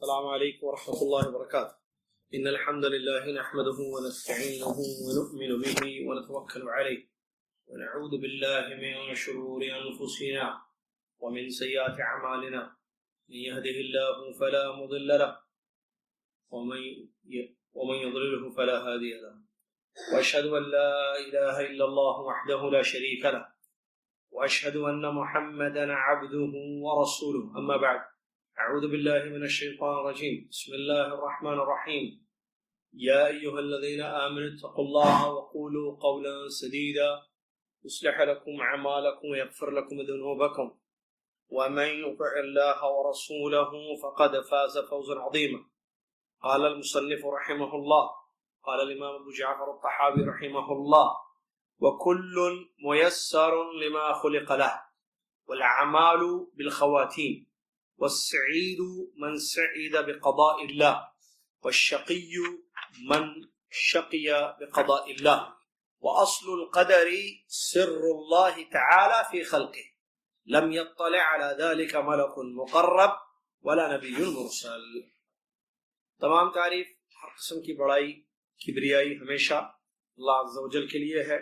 السلام عليكم ورحمة الله وبركاته. إن الحمد لله نحمده ونستعينه ونؤمن به ونتوكل عليه ونعوذ بالله من شرور أنفسنا ومن سيئات أعمالنا. من يهده الله فلا مضل له ومن يضلله فلا هادي له. وأشهد أن لا إله إلا الله وحده لا شريك له وأشهد أن محمدا عبده ورسوله. أما بعد، أعوذ بالله من الشيطان الرجيم. بسم الله الرحمن الرحيم. يا أيها الذين آمنوا اتقوا الله وقولوا قولا سديدا يصلح لكم أعمالكم ويغفر لكم ذنوبكم ومن يطع الله ورسوله فقد فاز فوزا عظيما. قال المصنف رحمه الله، قال الإمام أبو جعفر الطحاوي رحمه الله: وكل ميسر لما خلق له والأعمال بالخواتيم والسعيد من سعد بقضاء الله والشقي من شقي بقضاء الله. وأصل القدر سر الله تعالى في خلقه لم يطلع على ذلك ملك مقرب ولا نبي مرسل. تمام تعریف، ہر قسم کی بڑائی کبریائی ہمیشہ اللہ عز و جل کے لیے ہے،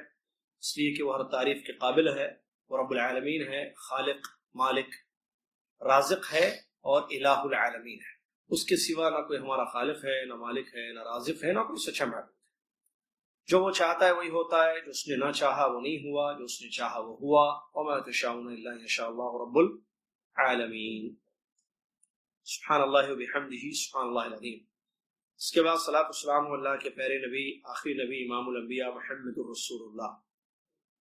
اس لیے کہ وہ ہر تعریف کے قابل ہے، وہ رب العالمین ہے، خالق، مالک، رازق ہے اور الہ العالمین ہے۔ اس کے سوا نہ کوئی ہمارا خالق ہے، نہ مالک ہے، نہ رازق ہے، نہ کوئی سچا معبود ہے۔ جو وہ چاہتا ہے وہی ہوتا ہے، جو اس نے نہ چاہا وہ نہیں ہوا، جو اس نے چاہا وہ ہوا۔ وما تشاءون الا ان شاء اللہ رب العالمین۔ سبحان اللہ وبحمدہ، سبحان اللہ العظیم۔ اس کے بعد صلاۃ والسلام اللہ کے پیارے نبی، آخری نبی، امام الانبیاء محمد الرسول اللہ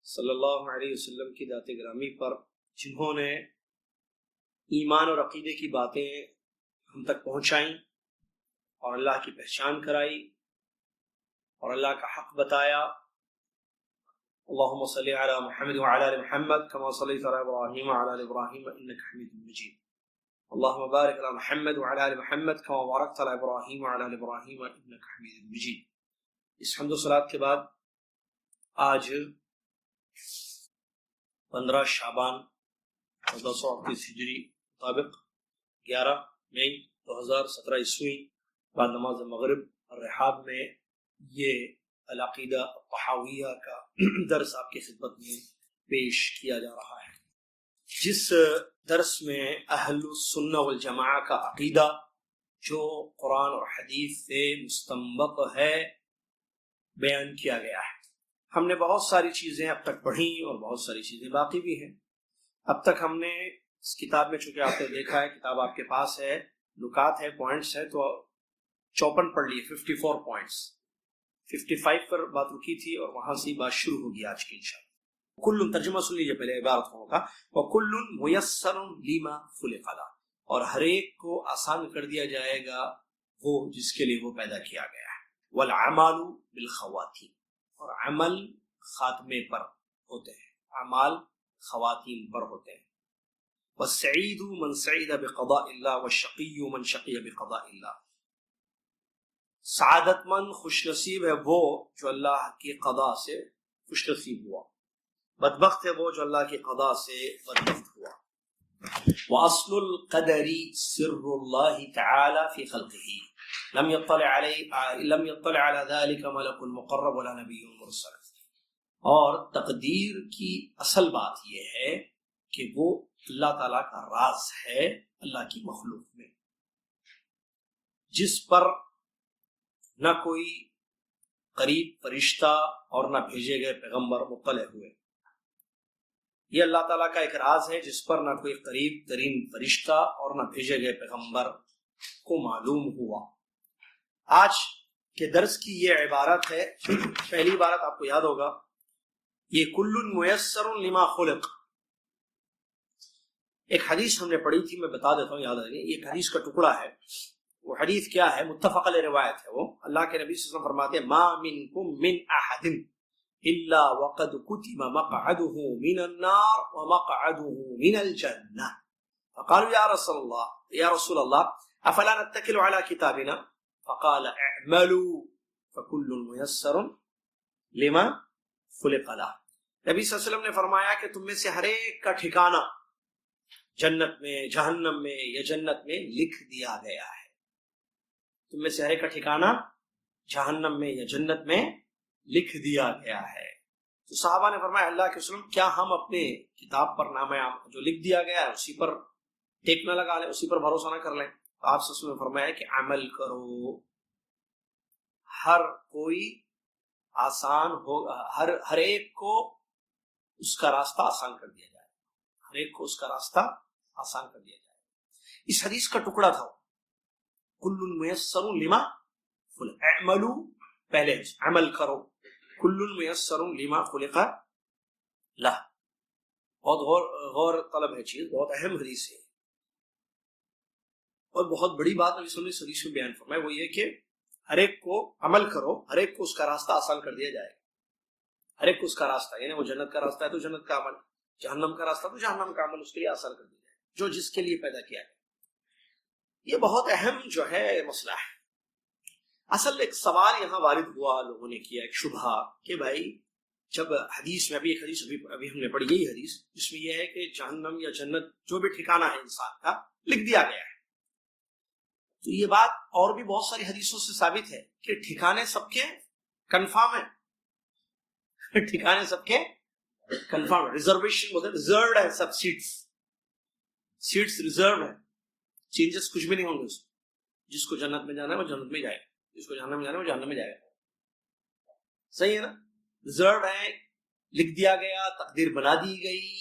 صلی اللہ علیہ وسلم کی ذات گرامی پر، جنہوں نے ایمان اور عقیدے کی باتیں ہم تک پہنچائیں اور اللہ کی پہچان کرائی اور اللہ کا حق بتایا۔ اللہم صلی علی محمد وعلی آل محمد کما صلیت علی ابراہیم وعلی آل ابراہیم انک حمید مجید۔ اللہم بارک علی محمد وعلی آل محمد کما بارکت علی ابراہیم وعلی آل ابراہیم انک حمید مجید۔ اس حمد و صلاۃ کے بعد آج 15 شعبان 1438 ہجری مطابق 11 مئی 2017 عیسوی بعد نماز مغرب الرحاب میں یہ العقیدہ الطحاویہ کا درس آپ کی خدمت میں پیش کیا جا رہا ہے، جس درس میں اہل السنہ والجماعہ کا عقیدہ جو قرآن اور حدیث سے مستنبط ہے بیان کیا گیا ہے۔ ہم نے بہت ساری چیزیں اب تک پڑھی اور بہت ساری چیزیں باقی بھی ہیں۔ اب تک ہم نے اس کتاب میں، چونکہ آپ نے دیکھا ہے کتاب آپ کے پاس ہے، نکات ہے، پوائنٹس ہے، تو 54 پڑھ لیے، 54 پوائنٹس۔ 55 پر بات رکی تھی اور وہاں سے بات شروع ہوگی آج کی انشاءاللہ۔ کل، ترجمہ سن لیجیے پہلے عبارت ہوگا، وَكُلٌ مُيَسَّرٌ لِمَا خُلِقَ لَهُ، اور ہر ایک کو آسان کر دیا جائے گا وہ جس کے لیے وہ پیدا کیا گیا ہے۔ وَالْعَمَالُ بِالْخَوَاتِيمِ، اور عمل خاتمے پر ہوتے ہیں، اعمال خواتین پر ہوتے ہیں۔ وَالسَّعِيدُ مَنْ سَعِدَ بِقَضَاءِ اللَّهِ وَالشَّقِيُّ مَنْ شَقِيَ بِقَضَاءِ اللَّهِ، سعادت مند، خوش نصیب ہے وہ جو اللہ کی قضا سے خوش نصیب ہوا، بدبخت ہے وہ جو اللہ کی قضا سے بدبخت ہوا۔ وَأَصْلُ الْقَدَرِ سِرُّ اللَّهِ تَعَالَى فِي خَلْقِهِ لم يطلع على ذلك ملك مقرب ولا نبی مرسل۔ اور تقدیر کی اصل بات یہ ہے کہ وہ اللہ تعالیٰ کا راز ہے اللہ کی مخلوق میں، جس پر نہ کوئی قریب فرشتہ اور نہ بھیجے گئے پیغمبر مطلع ہوئے۔ یہ اللہ تعالیٰ کا ایک راز ہے جس پر نہ کوئی قریب ترین فرشتہ اور نہ بھیجے گئے پیغمبر کو معلوم ہوا۔ آج کے درس کی یہ عبارت ہے، پہلی عبارت آپ کو یاد ہوگا، یہ کل میسر لما خلق۔ ایک حدیث ہم نے پڑھی تھی، میں بتا دیتا ہوں، یاد رکھیں، یہ حدیث کا ٹکڑا ہے۔ وہ حدیث کیا ہے؟ متفق علیہ روایت ہے۔ وہ اللہ کے نبی صلی اللہ علیہ وسلم فرماتے ہیں، ما منکم من احد الا وقد كتب مقعده من النار ومقعده من الجنہ۔ فقالوا یا رسول اللہ افلا نتکل علی کتابنا؟ فقال اعملوا فكل ميسر لما خلق له۔ نبی صلی اللہ علیہ وسلم نے فرمایا کہ تم میں سے ہر ایک کا ٹھکانہ جنت میں، جہنم میں یا جنت میں لکھ دیا گیا ہے۔ تم میں سے ہر ایک کا ٹھکانہ جہنم میں یا جنت میں لکھ دیا گیا ہے. تو صحابہ نے فرمایا اللہ کے رسول کیا ہم اپنے کتاب پر نامہ جو لکھ دیا گیا ہے اسی پر ٹیک نہ لگا لیں, اسی پر بھروسہ نہ کر لیں؟ تو آپ صلی اللہ علیہ وسلم نے فرمایا کہ عمل کرو, ہر کوئی آسان ہوگا, ہر ایک کو اس کا راستہ آسان کر دیا جائے, ہر ایک کو اس کا راستہ آسان کر دیا جائے. اس حدیث کا ٹکڑا تھا کل میسر لما خلق, اعملوا پہلے عمل کرو, کل میسر لما خلق لہ. بہت غور طلب ہے چیز, بہت اہم حدیث ہے اور بہت بڑی بات نبی صلی اللہ علیہ وسلم نے اس حدیث میں بیان فرمایا, وہ یہ کہ ہر ایک کو عمل کرو, ہر ایک کو اس کا راستہ آسان کر دیا جائے گا. ہر ایک کو اس کا راستہ, یعنی وہ جنت کا راستہ ہے تو جنت کا عمل, جہنم کا راستہ تو جہنم کا عمل اس کے لیے آسان کر دیا جائے جو جس کے لیے پیدا کیا ہے. یہ بہت اہم جو ہے مسئلہ ہے. اصل ایک سوال یہاں وارد ہوا, لوگوں نے کیا ایک شبہہ کہ بھائی جب حدیث میں ایک حدیث ابھی ہم نے پڑھی, یہی حدیث جس میں یہ ہے کہ جہنم یا جنت جو بھی ٹھکانہ ہے انسان کا لکھ دیا گیا ہے, تو یہ بات اور بھی بہت ساری حدیثوں سے ثابت ہے کہ ٹھکانے سب کے کنفرم ہیں, ٹھکانے سب کے کنفرم, ریزرویشن بولتے ہیں, ریزروڈ ہے سب سیٹس ریزروڈ ہے, چینجز کچھ بھی نہیں ہوں گے اس میں. جس کو جنت میں جانا ہے وہ جنت میں جائے, جس کو جہنم میں جانا ہے وہ جہنم میں جائے. صحیح ہے نا, ریزروڈ ہے, لکھ دیا گیا, تقدیر بنا دی گئی.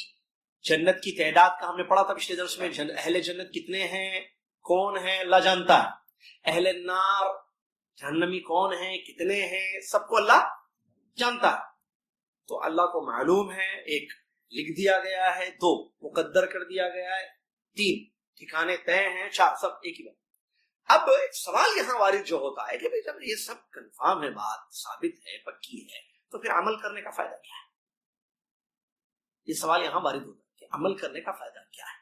جنت کی تعداد کا ہم نے پڑھا تھا پچھلے درس میں, اہل جنت کتنے ہیں, کون ہے, اللہ جانتا ہے. اہل النار جہنمی کون ہیں, کتنے ہیں, سب کو اللہ جانتا ہے. تو اللہ کو معلوم ہے, ایک لکھ دیا گیا ہے, دو مقدر کر دیا گیا ہے, تین ٹھکانے طے ہیں, چار سب ایک ہی بات. اب ایک سوال یہاں وارد جو ہوتا ہے کہ جب یہ سب کنفرم ہے, بات ثابت ہے, پکی ہے, تو پھر عمل کرنے کا فائدہ کیا ہے؟ یہ سوال یہاں وارد ہوتا ہے کہ عمل کرنے کا فائدہ کیا ہے.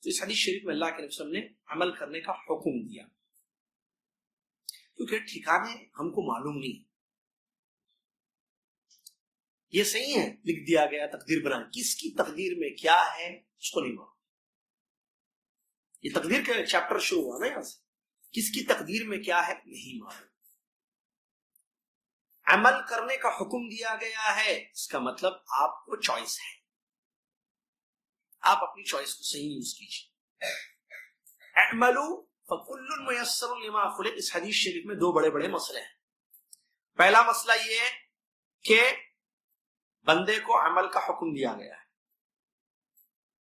تو اس حدیث شریف میں اللہ کے نبی صلی اللہ علیہ وسلم نے عمل کرنے کا حکم دیا, کیونکہ ٹھکانے ہم کو معلوم نہیں. یہ صحیح ہے لکھ دیا گیا, تقدیر بنا, کس کی تقدیر میں کیا ہے اس کو نہیں معلوم. یہ تقدیر کا چیپٹر شروع ہوا نا یہاں سے, کس کی تقدیر میں کیا ہے نہیں معلوم. عمل کرنے کا حکم دیا گیا ہے, اس کا مطلب آپ کو چوائس ہے, آپ اپنی چوائس کو صحیح یوز کیجیے. اعملوا فکل میسر لما خلق, اس حدیث شریف میں دو بڑے بڑے مسئلے ہیں. پہلا مسئلہ یہ ہے کہ بندے کو عمل کا حکم دیا گیا ہے,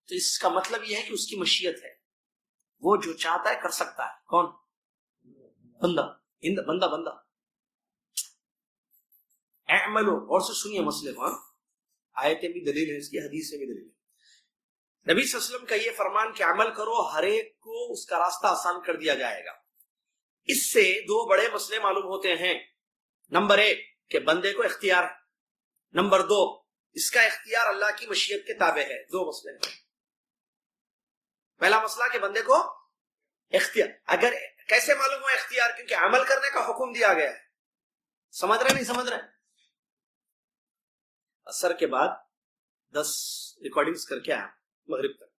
تو اس کا مطلب یہ ہے کہ اس کی مشیت ہے, وہ جو چاہتا ہے کر سکتا ہے. کون؟ بندہ. اعملوا, اور سے سنیے مسئلے کو, آیتیں بھی دلیل ہے اس کی, حدیثیں بھی دلیل ہے. نبی صلی اللہ علیہ وسلم کا یہ فرمان کہ عمل کرو, ہر ایک کو اس کا راستہ آسان کر دیا جائے گا. اس سے دو بڑے مسئلے معلوم ہوتے ہیں. نمبر ایک کہ بندے کو اختیار ہے, نمبر دو اس کا اختیار اللہ کی مشیت کے تابع ہے. دو مسئلے ہیں. پہلا مسئلہ کہ بندے کو اختیار, اگر کیسے معلوم ہوا اختیار؟ کیونکہ عمل کرنے کا حکم دیا گیا ہے. سمجھ رہے نہیں سمجھ رہے؟ عصر کے بعد 10 ریکارڈنگز کر کے آیا مغرب تک,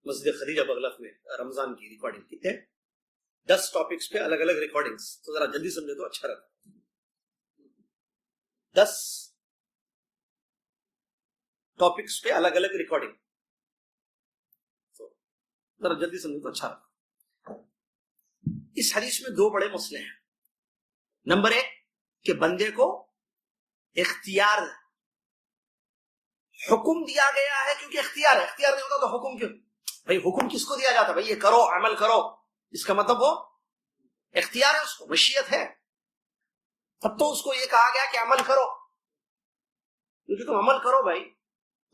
مسجد خدیجہ بغلف میں, رمضان کی ریکارڈنگ کی تھے 10 ٹاپکس پہ الگ الگ ریکارڈنگز. تو ذرا جلدی سمجھے تو اچھا رہتا. 10 ٹاپکس پہ الگ الگ ریکارڈنگ, تو ذرا جلدی سمجھے تو اچھا رہتا. اس حدیث میں دو بڑے مسئلے ہیں. نمبر ایک کہ بندے کو اختیار حکم دیا گیا ہے, کیونکہ اختیار نہیں ہوتا تو حکم کیوں؟ بھائی حکم کس کو دیا جاتا ہے؟ بھائی یہ کرو, عمل کرو, اس کا مطلب وہ اختیار ہے, اس کو مشیت ہے. تب تو اس کو یہ کہا گیا کہ عمل کرو, کیونکہ تم عمل کرو بھائی,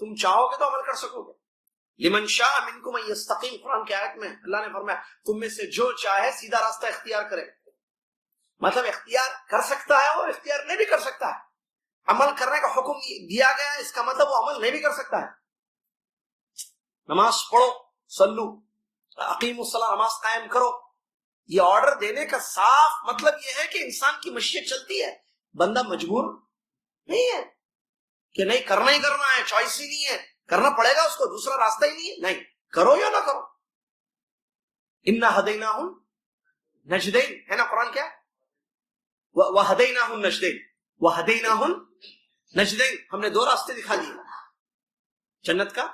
تم چاہو گے تو عمل کر سکو گے. لمن شاء منکم ان یستقیم, قرآن کی آیت میں اللہ نے فرمایا تم میں سے جو چاہے سیدھا راستہ اختیار کرے. مطلب اختیار کر سکتا ہے, وہ اختیار نہیں بھی کر سکتا ہے. عمل کرنے کا حکم دیا گیا ہے, اس کا مطلب وہ عمل نہیں بھی کر سکتا ہے. نماز پڑھو, صلو, اقیموا الصلاۃ, نماز قائم کرو, یہ آرڈر دینے کا صاف مطلب یہ ہے کہ انسان کی مشیت چلتی ہے, بندہ مجبور نہیں ہے کہ نہیں کرنا ہی کرنا ہے, چوائس ہی نہیں ہے, کرنا پڑے گا اس کو, دوسرا راستہ ہی نہیں ہے. نہیں, کرو یا نہ کرو. انا ہدیناہ نجدین ہے نا قرآن کیا وَهَدَيْنَاهُ النَّجْدَيْنِ وَهَدَيْنَاهُ النَّجْدَيْنِ ہم نے دو راستے دکھا دیے جنت کا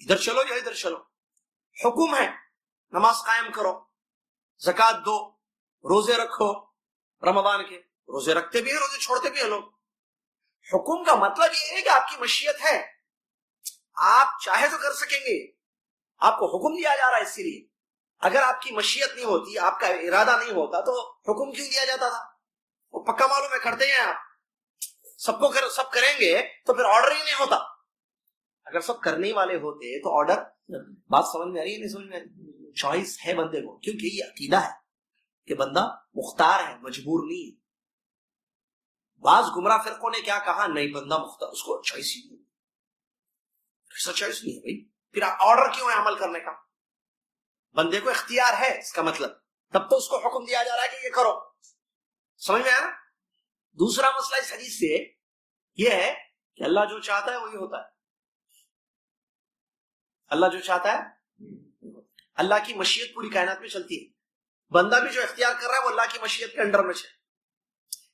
ادھر چلو یا ادھر چلو حکم ہے نماز قائم کرو زکوٰۃ دو روزے رکھو رمضان کے روزے رکھتے بھی ہیں روزے چھوڑتے بھی ہیں لوگ حکم کا مطلب یہ ہے کہ آپ کی مشیت ہے آپ چاہے تو کر سکیں گے آپ کو حکم دیا جا رہا ہے اسی لیے اگر آپ کی مشیت نہیں ہوتی آپ کا ارادہ نہیں ہوتا تو حکم کیوں دیا جاتا تھا وہ پکا معلوم ہے کرتے ہیں آپ سب کریں گے تو پھر آرڈر ہی نہیں ہوتا اگر سب کرنے والے ہوتے تو آرڈر بات سمجھ میں آ رہی ہے نہیں سمجھ میں آ رہی چوائس ہے بندے کو کیونکہ یہ عقیدہ ہے کہ بندہ مختار ہے مجبور نہیں ہے بعض گمراہ فرقوں نے کیا کہا نہیں بندہ مختار اس کو چوائس ہی نہیں ایسا چوائس نہیں ہے بھائی پھر آرڈر کیوں ہے عمل کرنے کا بندے کو اختیار ہے اس کا مطلب تب تو اس کو حکم دیا جا رہا ہے کہ یہ کرو سمجھ میں آیا نا دوسرا مسئلہ اس حدیث سے یہ ہے کہ اللہ جو چاہتا ہے وہی ہوتا ہے اللہ جو چاہتا ہے اللہ کی مشیت پوری کائنات میں چلتی ہے بندہ بھی جو اختیار کر رہا ہے وہ اللہ کی مشیت کے انڈر میں ہے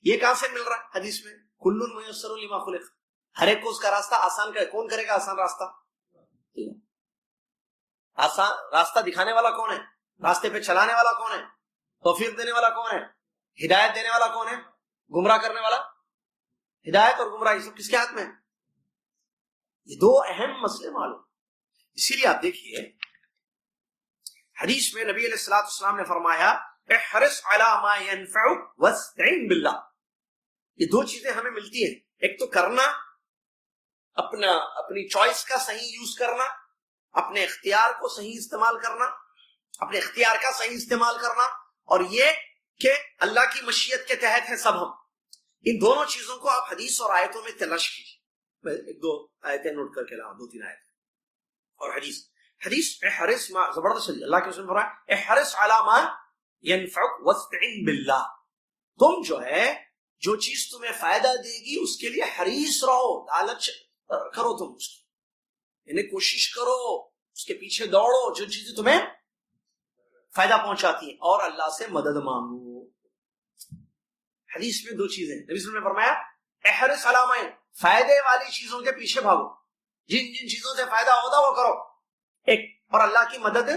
یہ کہاں سے مل رہا ہے حدیث میں کل میسر لما خلق ہر ایک کو اس کا راستہ آسان کرے کون کرے گا آسان راستہ آسان راستہ دکھانے والا کون ہے راستے پہ چلانے والا کون ہے توفیق دینے والا کون ہے ہدایت دینے والا کون ہے گمراہ کرنے والا ہدایت اور گمراہ سب کس کے ہاتھ میں یہ دو اہم مسئلے معلوم اسی لیے آپ دیکھیے حدیث میں نبی علیہ الصلوۃ والسلام نے فرمایا احرص علی ما ينفعك واستعن باللہ یہ دو چیزیں ہمیں ملتی ہیں ایک تو کرنا اپنی چوائس کا صحیح یوز کرنا اپنے اختیار کو صحیح استعمال کرنا اپنے اختیار کا صحیح استعمال کرنا اور یہ کہ اللہ کی مشیت کے تحت ہے سب ہم ان دونوں چیزوں کو آپ حدیث اور آیتوں میں تلاش کیجیے میں ایک دو آیتیں نوٹ کر کے لاؤں دو تین آیتیں اور حدیث احرص ما زبردست اللہ کے رسول نے فرمایا احرص علی ما ينفعك واستعن باللہ تم جو ہے جو چیز تمہیں فائدہ دے گی اس کے لیے حریص رہو لالچ کرو تم اس کی یعنی کوشش کرو اس کے پیچھے دوڑو جو چیزیں تمہیں فائدہ پہنچاتی ہیں اور اللہ سے مدد مانگو حدیث میں دو چیزیں نبی صلی اللہ علیہ وسلم نے فرمایا احرص علی ما فائدے والی چیزوں کے پیچھے بھاگو جن جن چیزوں سے فائدہ ہوتا وہ کرو ایک اور اللہ کی مدد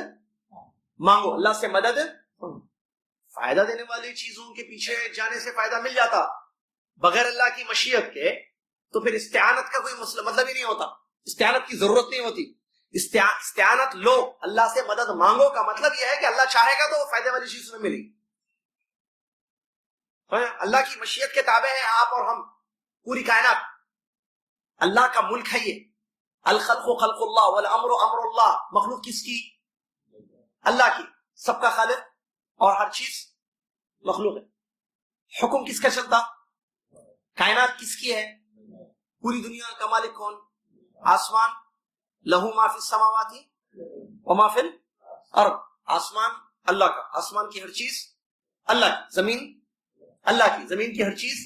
مانگو اللہ سے مدد فائدہ دینے والی چیزوں کے پیچھے جانے سے فائدہ مل جاتا بغیر اللہ کی مشیت کے تو پھر استعانت کا کوئی مطلب ہی نہیں ہوتا استعانت کی ضرورت نہیں ہوتی استعانت لو اللہ سے مدد مانگو کا مطلب یہ ہے کہ اللہ چاہے گا تو وہ فائدے والی چیز میں ملے گی اللہ کی مشیت کے تابع ہیں آپ اور ہم پوری کائنات اللہ کا ملک ہے یہ الخلق خلق اللہ والامر امر اللہ مخلوق کس کی اللہ کی سب کا خالق اور ہر چیز مخلوق ہے حکم کس کا چلتا کائنات کس کی ہے پوری دنیا کا مالک کون آسمان لہو ما فی السماوات وما فی الارض آسمان اللہ کا آسمان کی ہر چیز اللہ کی زمین اللہ کی زمین کی ہر چیز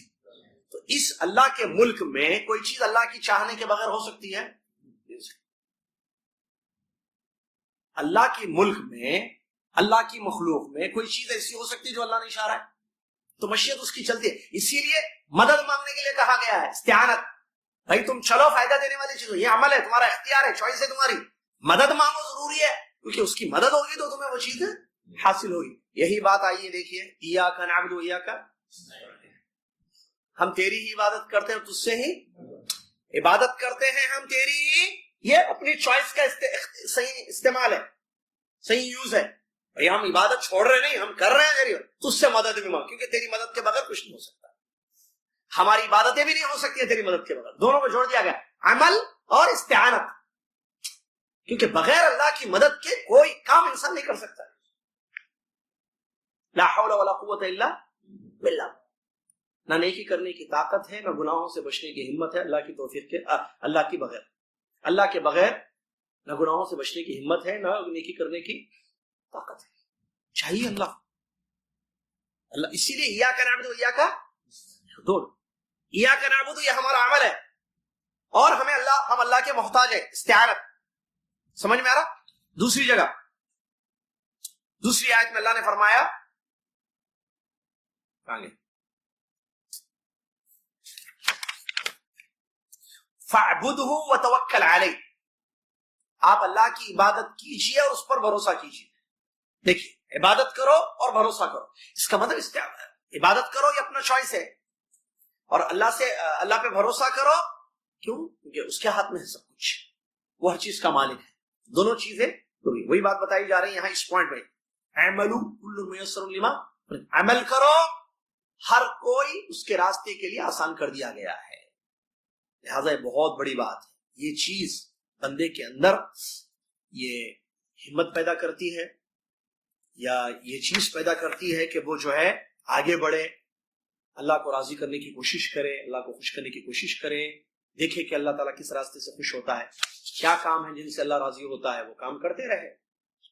تو اس اللہ کے ملک میں کوئی چیز اللہ کی چاہنے کے بغیر ہو سکتی ہے اللہ کے ملک میں اللہ کی مخلوق میں کوئی چیز ایسی ہو سکتی ہے جو اللہ نہیں چاہ رہا ہے تو مشیت اس کی چلتی ہے اسی لیے مدد مانگنے کے لیے کہا گیا ہے استعانت بھائی تم چلو فائدہ دینے والی چیز یہ عمل ہے تمہارا اختیار ہے چوائس ہے تمہاری مدد مانگو ضروری ہے کیونکہ اس کی مدد ہوگی تو تمہیں وہ چیز حاصل ہوگی یہی بات آئیے دیکھیے ایاک نعبد و ایاک ہم تیری ہی عبادت کرتے ہیں تجھ سے ہی عبادت کرتے ہیں ہم تیری یہ اپنی چوائس کا صحیح استعمال ہے صحیح یوز ہے بھائی ہم عبادت چھوڑ رہے نہیں ہم کر رہے ہیں تیری تجھ سے مدد بھی مانگ کیونکہ تیری مدد کے بغیر کچھ نہیں ہو سکتا ہماری عبادتیں بھی نہیں ہو سکتی تیری مدد کے بغیر دونوں کو جوڑ دیا گیا عمل اور استعانت کیونکہ بغیر اللہ کی مدد کے کوئی کام انسان نہیں کر سکتا لا حول ولا قوت الا باللہ نہ نیکی کرنے کی طاقت ہے نہ گناہوں سے بچنے کی ہمت ہے اللہ کی توفیق کے اللہ کے بغیر نہ گناہوں سے بچنے کی ہمت ہے نہ نیکی کرنے کی طاقت ہے چاہیے اللہ اسی لیے ایاک نعبد و ایاک ایاک نعبد یہ ہمارا عمل ہے اور ہم اللہ کے محتاج ہیں استعانت سمجھ میں آ رہا دوسری جگہ دوسری آیت میں اللہ نے فرمایا فَاعْبُدْهُ وَتَوَكَّلْ عَلَيْهِ، آپ اللہ کی عبادت کیجئے اور اس پر بھروسہ کیجئے. دیکھیے، عبادت کرو اور بھروسہ کرو، اس کا مطلب عبادت کرو یہ اپنا چوائس ہے، اور اللہ پہ بھروسہ کرو. کیوں؟ کیونکہ اس کے ہاتھ میں ہے سب کچھ، وہ ہر چیز کا مالک ہے. دونوں چیزیں وہی بات بتائی جا رہی ہے یہاں اس پوائنٹ میں. اعملوا کل میسر لما، عمل کرو، ہر کوئی اس کے راستے کے لیے آسان کر دیا گیا ہے. لہذا یہ بہت بڑی بات ہے. یہ چیز بندے کے اندر یہ ہمت پیدا کرتی ہے، یا یہ چیز پیدا کرتی ہے کہ وہ جو ہے آگے بڑھے، اللہ کو راضی کرنے کی کوشش کرے، اللہ کو خوش کرنے کی کوشش کرے. دیکھے کہ اللہ تعالیٰ کس راستے سے خوش ہوتا ہے، کیا کام ہے جن سے اللہ راضی ہوتا ہے، وہ کام کرتے رہے،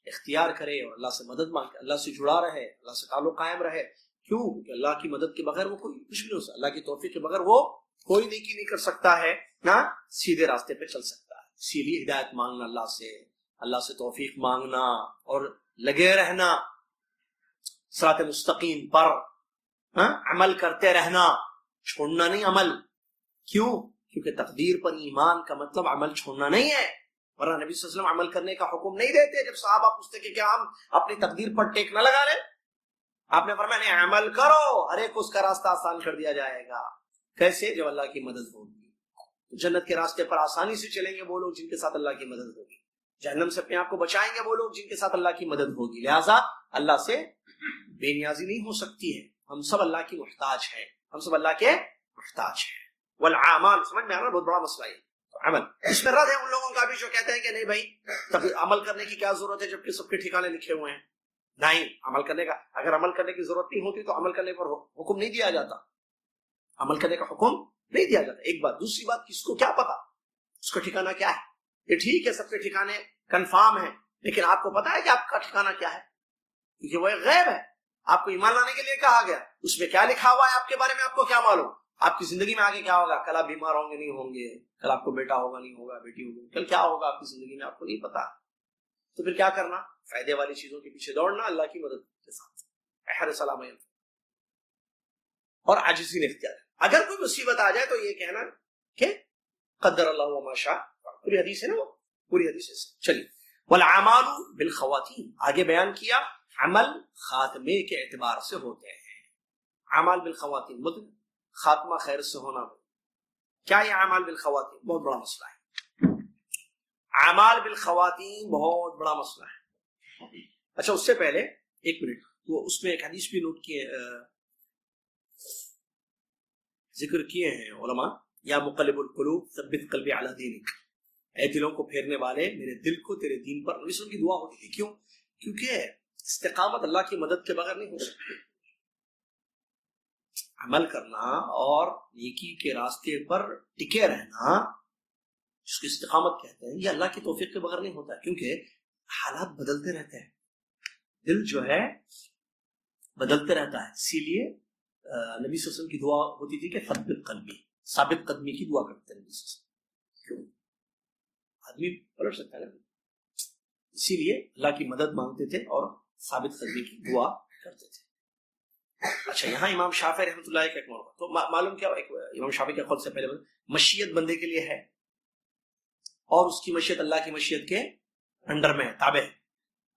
اختیار کرے، اور اللہ سے مدد مانگے، اللہ سے جڑا رہے، اللہ سے تعلق قائم رہے. کیوں؟ کہ اللہ کی مدد کے بغیر وہ کوئی کچھ بھی نہیں ہو سکتا، اللہ کی توفیق کے بغیر وہ کوئی نیکی نہیں کر سکتا ہے، نہ سیدھے راستے پہ چل سکتا ہے. اسی لیے ہدایت مانگنا اللہ سے توفیق مانگنا، اور لگے رہنا صراط مستقیم پر، عمل کرتے رہنا، چھوڑنا نہیں عمل. کیوں؟ کیونکہ تقدیر پر ایمان کا مطلب عمل چھوڑنا نہیں ہے، ورنہ نبی صلی اللہ علیہ وسلم عمل کرنے کا حکم نہیں دیتے. جب صحابہ پوچھتے کہ کیا ہم اپنی تقدیر پر ٹیک نہ لگا لیں، آپ نے فرمایا نہیں، عمل کرو، ہر ایک کو اس کا راستہ آسان کر دیا جائے گا. کیسے؟ جب اللہ کی مدد ہوگی. جنت کے راستے پر آسانی سے چلیں گے وہ لوگ جن کے ساتھ اللہ کی مدد ہوگی، جہنم سے اپنے آپ کو بچائیں گے وہ لوگ جن کے ساتھ اللہ کی مدد ہوگی. لہٰذا اللہ سے بے نیازی نہیں ہو سکتی ہے. ہم سب اللہ کی محتاج ہیں، ہم سب اللہ کے محتاج ہیں. والعمال، سمجھ میں آ رہا، بہت بڑا مسئلہ ہے عمل. اس میں رد ہے ان لوگوں کا بھی جو کہتے ہیں کہ نہیں بھائی عمل کرنے کی کیا ضرورت ہے جبکہ سب کے ٹھکانے لکھے ہوئے ہیں. نہیں، عمل کرنے کا، اگر عمل کرنے کی ضرورت نہیں ہوتی تو عمل کرنے پر حکم نہیں دیا جاتا، عمل کرنے کا حکم نہیں دیا جاتا. ایک بات. دوسری بات، کس کو کیا پتا اس کا ٹھکانہ کیا ہے؟ یہ ٹھیک ہے سب کے ٹھکانے کنفارم ہے، لیکن آپ کو پتا ہے کہ آپ کا ٹھکانہ کیا ہے؟ کیونکہ وہ ایک غیب ہے. آپ کو ایمان لانے کے لیے کہا گیا، اس میں کیا لکھا ہوا ہے آپ کے بارے میں آپ کو کیا معلوم؟ آپ کی زندگی میں آگے کیا ہوگا، کل آپ بیمار ہوں گے نہیں ہوں گے، کل آپ کو بیٹا ہوگا نہیں ہوگا، بیٹی ہوگی، کل کیا ہوگا آپ کی زندگی میں آپ کو نہیں پتا. تو پھر کیا کرنا؟ فائدے والی چیزوں کے پیچھے دوڑنا اللہ کی مدد کے ساتھ، احر سلام اور عاجزی نے اختیار. اگر کوئی مصیبت آ جائے تو یہ کہنا کہ قدر اللہ وما شاء، پوری حدیث ہے نا، وہ پوری حدیث ہے. چلیے، والاعمال بالخواتیم، آگے بیان کیا عمل خاتمے کے اعتبار سے ہوتے ہیں. اعمال بالخواتیم مطلب خاتمہ خیر سے ہونا. کیا یہ اعمال بالخواتیم؟ بہت بڑا مسئلہ ہے. اعمال بالخواتیم بہت بڑا مسئلہ ہے. اچھا، اس سے پہلے ایک منٹ، وہ اس میں ایک حدیث بھی نوٹ کیے، ذکر کیے ہیں علماء، یا مقلب القلوب ثبت قلبی علی دینک، اے دلوں کو پھیرنے والے میرے دل کو تیرے دین پر. نبی صلی اللہ علیہ وسلم کی دعا ہوتی تھی. کیوں؟ کیونکہ استقامت اللہ کی مدد کے بغیر نہیں ہو سکتی. عمل کرنا اور نیکی کے راستے پر ٹکے رہنا، جس کی استقامت کہتے ہیں، یہ اللہ کی توفیق کے بغیر نہیں ہوتا ہے. کیونکہ حالات بدلتے رہتے ہیں، دل جو ہے بدلتے رہتا ہے. اسی لیے نبی صلی اللہ علیہ وسلم کی دعا ہوتی تھی کہ ثبت قلبی، ثابت قدمی کی دعا کرتے ہیں نبی صلی اللہ علیہ وسلم. کیوں؟ آدمی پلٹ سکتا ہے نا، اسی لیے اللہ کی مدد مانگتے تھے اور ثابت قدمی کی دعا کرتے تھے. اچھا، یہاں امام شافعی رحمۃ اللہ کا ایک موقع تو معلوم کیا، ایک امام شافعی کے قول سے پہلے مشیت بندے کے لیے ہے، اور اس کی مشیت اللہ کی مشیت کے انڈر میں تابع ہے.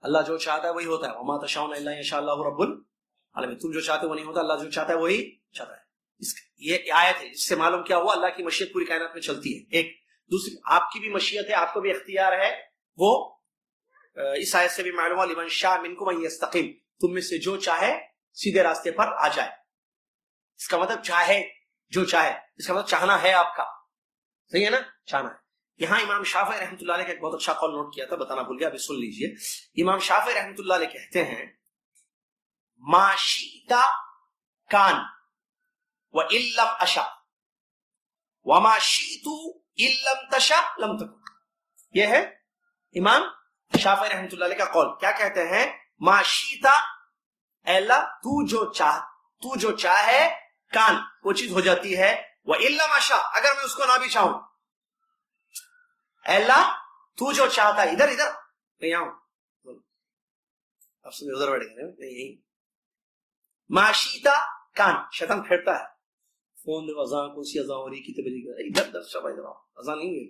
اللہ جو چاہتا ہے وہی ہوتا ہے. وما تشاؤون الا ان یشاء اللہ رب العالمین، تم جو چاہتے ہو وہ نہیں ہوتا، اللہ جو چاہتا ہے وہی چاہتا ہے. یہ آیت ہے جس سے معلوم کیا ہوا، اللہ کی مشیت پوری کائنات میں چلتی ہے. ایک دوسری، آپ کی بھی مشیت ہے، آپ کو بھی اختیار ہے. وہ اس آیت سے بھی معلوم ہوا لمن شاء منکم ان یستقیم، تم میں سے جو چاہے سیدھے راستے پر آ جائے. اس کا مطلب چاہے، جو چاہے، اس کا مطلب چاہنا ہے آپ کا. صحیح ہے نا، چاہنا ہے. یہاں امام شافعی رحمۃ اللہ علیہ کا ایک بہت اچھا قول نوٹ کیا تھا، بتانا بھول گیا، ابھی سن لیجئے. امام شافعی رحمۃ اللہ علیہ کہتے ہیں ما شئت کان وان لم اشاء وما شئت ان لم تشاء لم تکن. یہ ہے امام شافعی رحمۃ اللہ علیہ کا قول. کیا کہتے ہیں؟ ما شئت، اے اللہ تو جو چاہے، کان وہ چیز ہو جاتی ہے، وان لم اشاء اگر میں اس کو نہ بھی چاہوں. اے اللہ تو جو چاہتا ہے، ادھر نہیں آؤں، آپ سمجھے ادھر بیٹھ گئے نہیں یہی معاشیتا کان شیطان پھیرتا ہے فون میں اذان کون سی اذان ہو رہی کتنے بجے کی ادھر ادھر شب ادھر اذان نہیں ہوئی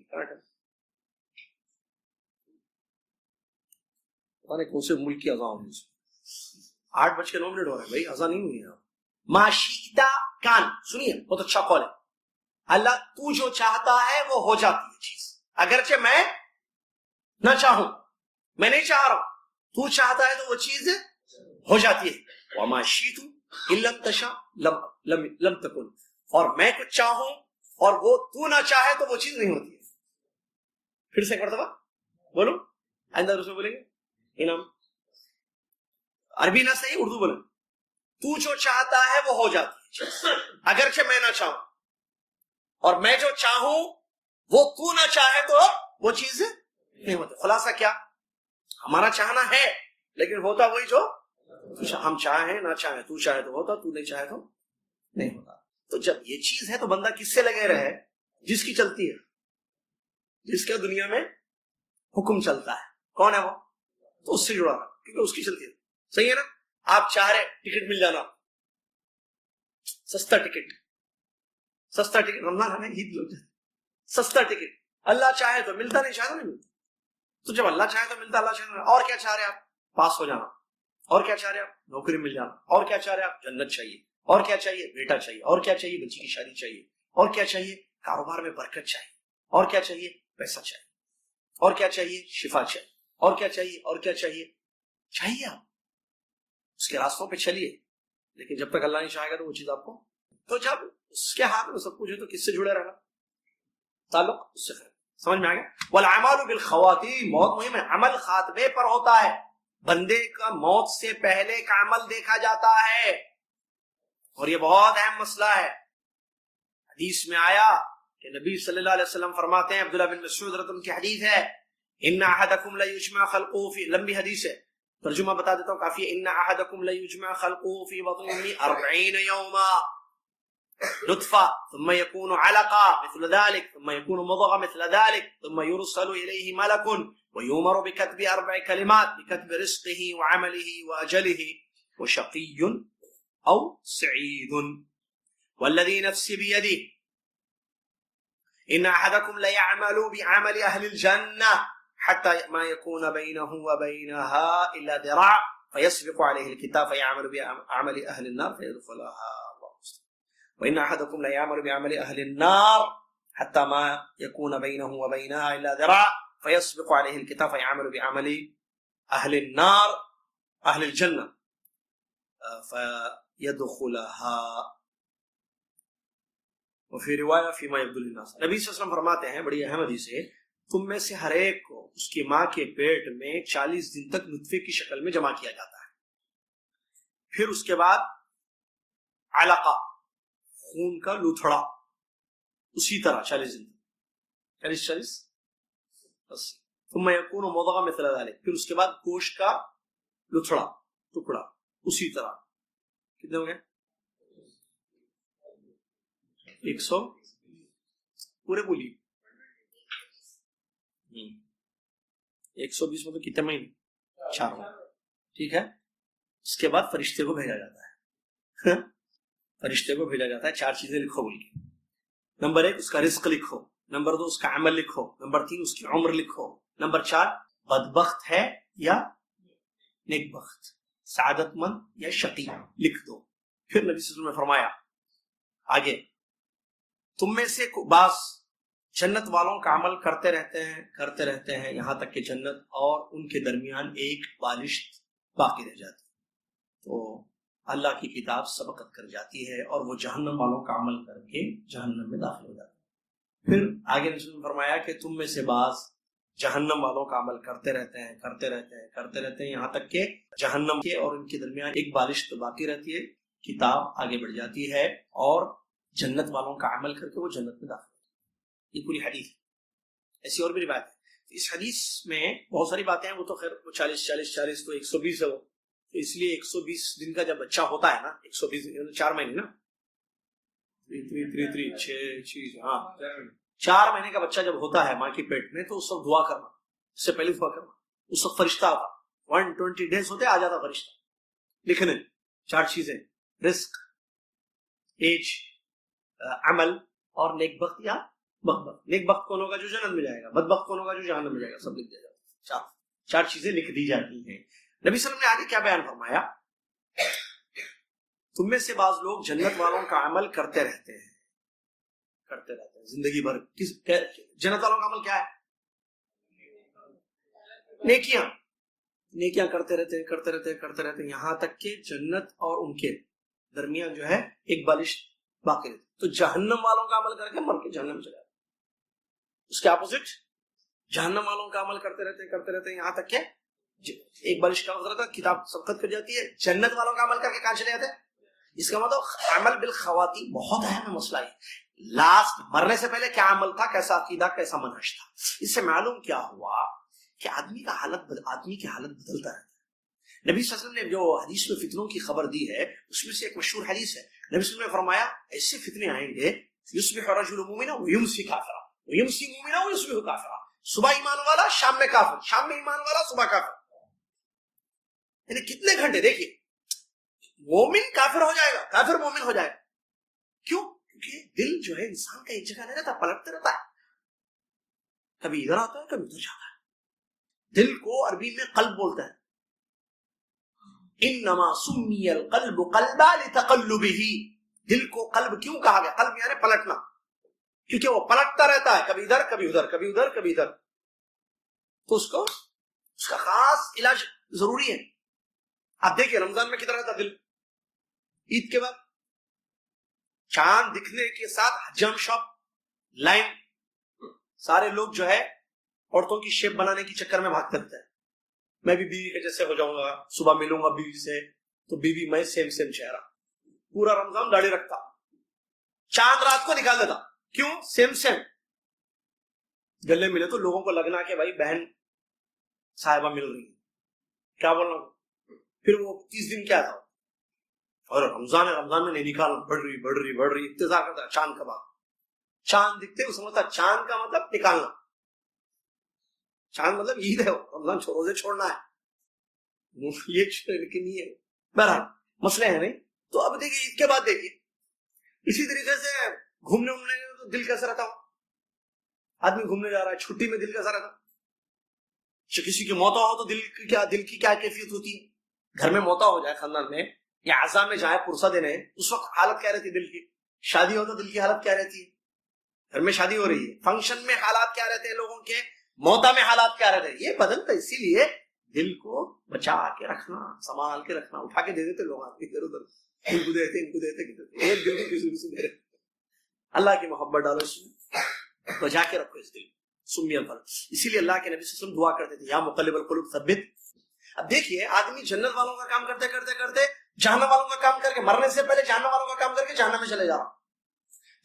پتہ نہیں کون سے ملک کی اذان ہو رہی 8:09 ہو رہے ہیں بھائی اذان نہیں ہوئی ہے معاشیتا کان سنیے بہت اچھا قول ہے اللہ تو جو چاہتا ہے وہ ہو جاتی ہے چیز اگرچہ میں نہ چاہوں میں نہیں چاہ رہا ہوں تو چاہتا ہے تو وہ چیز ہو جاتی ہے وما شئت ان لم تشاء لم تکن اور میں کچھ چاہوں اور وہ تو نہ چاہے تو وہ چیز نہیں ہوتی ہے پھر سے ایک مرتبہ بولو آئندہ دوسرے بولیں گے انعام عربی نہ صحیح اردو بولیں تو جو چاہتا ہے وہ ہو جاتی ہے چیز اگرچہ میں نہ چاہوں اور میں جو چاہوں وہ تو نہ چاہے تو وہ چیز نہیں ہوتی خلاصہ کیا ہمارا چاہنا ہے لیکن ہوتا وہی جو ہم چاہیں نہ چاہیں تو چاہے تو ہوتا تو نہیں چاہے تو نہیں ہوتا تو جب یہ چیز ہے تو بندہ کس سے لگے رہے جس کی چلتی ہے جس کا دنیا میں حکم چلتا ہے کون ہے وہ تو اس سے جڑا رہا کیونکہ اس کی چلتی ہے صحیح ہے نا آپ چاہ رہے ٹکٹ مل جانا سستا ٹکٹ رمضان ہمیں عید لوگ سستا ٹکٹ اللہ چاہے تو ملتا نہیں چاہے تو نہیں ملتا تو جب اللہ چاہے تو ملتا اللہ چاہے تو اور کیا چاہ رہے آپ پاس ہو جانا اور کیا چاہ رہے آپ نوکری مل جانا اور کیا چاہ رہے آپ جنت چاہیے اور کیا چاہیے بیٹا چاہیے اور کیا چاہیے بچی کی شادی چاہیے اور کیا چاہیے کاروبار میں برکت چاہیے اور کیا چاہیے پیسہ چاہیے اور کیا چاہیے شفا چاہیے اور کیا چاہیے اور کیا چاہیے چاہیے آپ اس کے راستوں پہ چلیے لیکن جب تک اللہ نہیں چاہے گا تو وہ چیز آپ کو تو جب اس کے ہاتھ میں سب کچھ ہے تو کس سے جڑے رہنا تعلق اس سے سمجھ میں آ گیا والاعمال بالخواتیم بہت مہم ہے عمل خاتمے پر ہوتا ہے بندے کا موت سے پہلے کا عمل دیکھا جاتا ہے اور یہ بہت اہم مسئلہ ہے حدیث میں آیا کہ نبی صلی اللہ علیہ وسلم فرماتے ہیں عبداللہ بن مسعود رضی اللہ عنہ کی حدیث ہے ان احدکم لیجمع خلقه فی لمبی حدیث ہے ترجمہ بتا دیتا ہوں کافی ان احدکم لیجمع خلقه فی بطن 40 یوما نطفة ثم يكون علقة مثل ذلك ثم يكون مضغة مثل ذلك ثم يرسل إليه ملك ويؤمر بكتب 4 كلمات بكتب رزقه وعمله وأجله وشقي أو سعيد والذي نفسي بيده إن أحدكم ليعمل بعمل أهل الجنة حتى ما يكون بينه وبينها إلا ذراع فيسبق عليه الكتاب فيعمل بعمل أهل النار فيدخلها وإن أحدكم ليعمل بعمل أهل النار حتى ما يكون بينه وبينها إلا ذراع فيسبق عليه الكتاب فيعمل بعمل أهل النار أهل الجنة فيدخلها وفي رواية فيما يبدو للناس نبی صلی اللہ علیہ وسلم فرماتے ہیں بڑی اہم حدیث ہے تم میں سے ہر ایک کو اس کی ماں کے پیٹ میں 40 دن تک نطفے کی شکل میں جمع کیا جاتا ہے پھر اس کے بعد علقہ خون کا لتھڑا اسی طرح 40 دن 40 ثم يكون مضغة مثل ذلك پھر اس کے بعد گوشت کا لتھڑا ٹکڑا اسی طرح کتنے ہو گئے 100 پورے بولیے 120 میں تو کتنے مہینے 4 ٹھیک ہے اس کے بعد فرشتے کو بھیجا جاتا ہے فرشتے کو بھیجا جاتا ہے 4 چیزیں لکھو بول کے نمبر 1 اس کا رزق لکھو نمبر 2 اس کا عمل لکھو نمبر 3 اس کی عمر لکھو نمبر 4 بدبخت ہے یا نیک بخت سعادت مند یا شقی لکھ دو پھر نبی صلی اللہ علیہ وسلم نے فرمایا آگے تم میں سے بعض جنت والوں کا عمل کرتے رہتے ہیں یہاں تک کہ جنت اور ان کے درمیان ایک بالشت باقی رہ جاتی تو اللہ کی کتاب سبقت کر جاتی ہے اور وہ جہنم والوں کا عمل کر کے جہنم میں داخل ہو جاتے ہیں پھر آگے رسول نے فرمایا کہ تم میں سے بعض جہنم والوں کا عمل کرتے رہتے ہیں یہاں تک کہ جہنم کے اور ان کے درمیان ایک بالشت باقی رہتی ہے کتاب آگے بڑھ جاتی ہے اور جنت والوں کا عمل کر کے وہ جنت میں داخل ہوتے ہیں یہ پوری حدیث ہے ایسی اور بھی روایت ہے اس حدیث میں بہت ساری باتیں ہیں وہ تو خیر 40 تو 120 ہے وہ تو اس لیے 120 دن کا جب بچہ ہوتا ہے نا 120 دن 4 مہینے نا 4 مہینے کا بچہ جب ہوتا ہے ماں کے پیٹ میں تو اس وقت دعا کرنا اس سے پہلے دعا کرنا اس وقت فرشتہ آتا 120 days ہوتے آ جاتا فرشتہ لکھنے 4 چیزیں، رزق، ایج، عمل اور نیک بخت یا بدبخت. نیک بخت کون ہوگا؟ جو جنت میں جائے گا. بدبخت کون ہوگا؟ جو جہنم میں جائے گا. سب لکھ دیا جاتا. 4 چیزیں لکھ دی جاتی ہیں. نبی صلی اللہ علیہ وسلم نے آگے کیا بیان فرمایا؟ تم میں سے بعض لوگ جنت والوں کا عمل کرتے رہتے ہیں زندگی بھر. جنت والوں کا عمل کیا ہے؟ نیکیاں کرتے رہتے یہاں تک کہ جنت اور ان کے درمیان جو ہے ایک بالش باقی رہتی. تو جہنم والوں کا عمل کر کے مر کے جہنم چلا جاتا. اس کے اپوزٹ جہنم والوں کا عمل کرتے رہتے یہاں تک کہ ایک بالش کا وقت رہتا ہے، کتاب سبقت کر جاتی ہے. جنت والوں کا عمل کر کے کہاں چلے جاتے ہیں؟ اس کا مطلب عمل بالخواتیم بہت اہم مسئلہ ہے. لاسٹ مرنے سے پہلے کیا عمل تھا، کیسا عقیدہ، کیسا منہج تھا. اس سے معلوم کیا ہوا کہ آدمی کی حالت بدلتا ہے. نبی صلی اللہ علیہ وسلم نے جو حدیث میں فتنوں کی خبر دی ہے اس میں سے ایک مشہور حدیث ہے. نبی صلی اللہ علیہ وسلم نے فرمایا ایسے فتنے آئیں گے، یصبح رجل مومنا ویمسی کافرا ویمسی مومنا ویصبح کافرا. صبح ایمان والا، شام میں کافر، شام میں ایمان والا، صبح کافر. یعنی کتنے گھنٹے دیکھیے، مومن کافر ہو جائے گا، کافر مومن ہو جائے گا. کیوں؟ کیونکہ دل جو ہے انسان کا ایک جگہ نہیں رہتا، پلٹتا رہتا ہے. کبھی ادھر آتا ہے، کبھی ادھر جاتا ہے. دل کو عربی میں قلب بولتا ہے. انما سمی القلب قلبا لتقلبه. دل کو قلب کیوں کہا گیا؟ قلب یعنی پلٹنا، کیونکہ وہ پلٹتا رہتا ہے، کبھی ادھر کبھی ادھر، کبھی ادھر کبھی ادھر. تو اس کا خاص علاج ضروری ہے. آپ دیکھیے رمضان میں کدھر رہتا دل؟ عید کے بعد چاند دکھنے کے ساتھ حجام شاپ لائن، سارے لوگ جو ہے عورتوں کی شیپ بنانے کی چکر میں بھاگتے رہتے ہیں. میں بھی بیوی کے جیسے ہو جاؤں گا، صبح ملوں گا بیوی سے تو بیوی میں سیم چہرہ. پورا رمضان داڑھی رکھتا، چاند رات کو نکال دیتا. کیوں؟ سیم. گلے ملے تو لوگوں کو لگنا کہ بھائی بہن صاحبہ مل رہی ہے. کیا بول رہا ہوں؟ پھر وہ 30 دن کیا تھا، اور رمضان میں نہیں نکال، بڑھ رہی انتظار کرتا چاند کا. بعد چاند دکھتے وہ سمجھتا چاند کا مطلب نکالنا. چاند مطلب عید ہے، رمضان روزے چھوڑنا ہے، یہ نہیں ہے. بہرحال مسئلے ہیں نہیں. تو اب دیکھیے عید کے بعد دیکھیے اسی طریقے سے گھومنے تو دل کیسا رہتا ہو. آدمی گھومنے جا رہا ہے چھٹی میں، دل کیسا رہتا؟ کسی کی موتا ہو تو دل کی کیا کیفیت ہوتی ہے؟ گھر میں موتا ہو جائے خاندان میں یا عزا میں جائے پرسہ دینے، اس وقت حالت کیا رہتی ہے دل کی؟ شادی ہو تو دل کی حالت کیا رہتی ہے؟ گھر میں شادی ہو رہی ہے، فنکشن میں حالات کیا رہتے ہیں لوگوں کے؟ موتا میں حالات کیا رہتے ہیں؟ یہ بدلتا. اسی لیے دل کو بچا کے رکھنا، سنبھال کے رکھنا. اٹھا کے دے دیتے لوگ ادھر ادھر، ان کو دیتے ایک دل کو کسی دے رہے. اللہ کی محبت ڈالو اس میں، بچا کے رکھو اس دل. سمی الفرق. اسی لیے اللہ کے نبی صلی اللہ علیہ وسلم دعا کرتے تھے یا مقلب القلوب ثبت. اب دیکھیے آدمی جنت والوں کا کام کرتے جہنم والوں کا کام کر کے، مرنے سے پہلے جہنم والوں کا کام کر کے جہنم میں چلے جا رہا.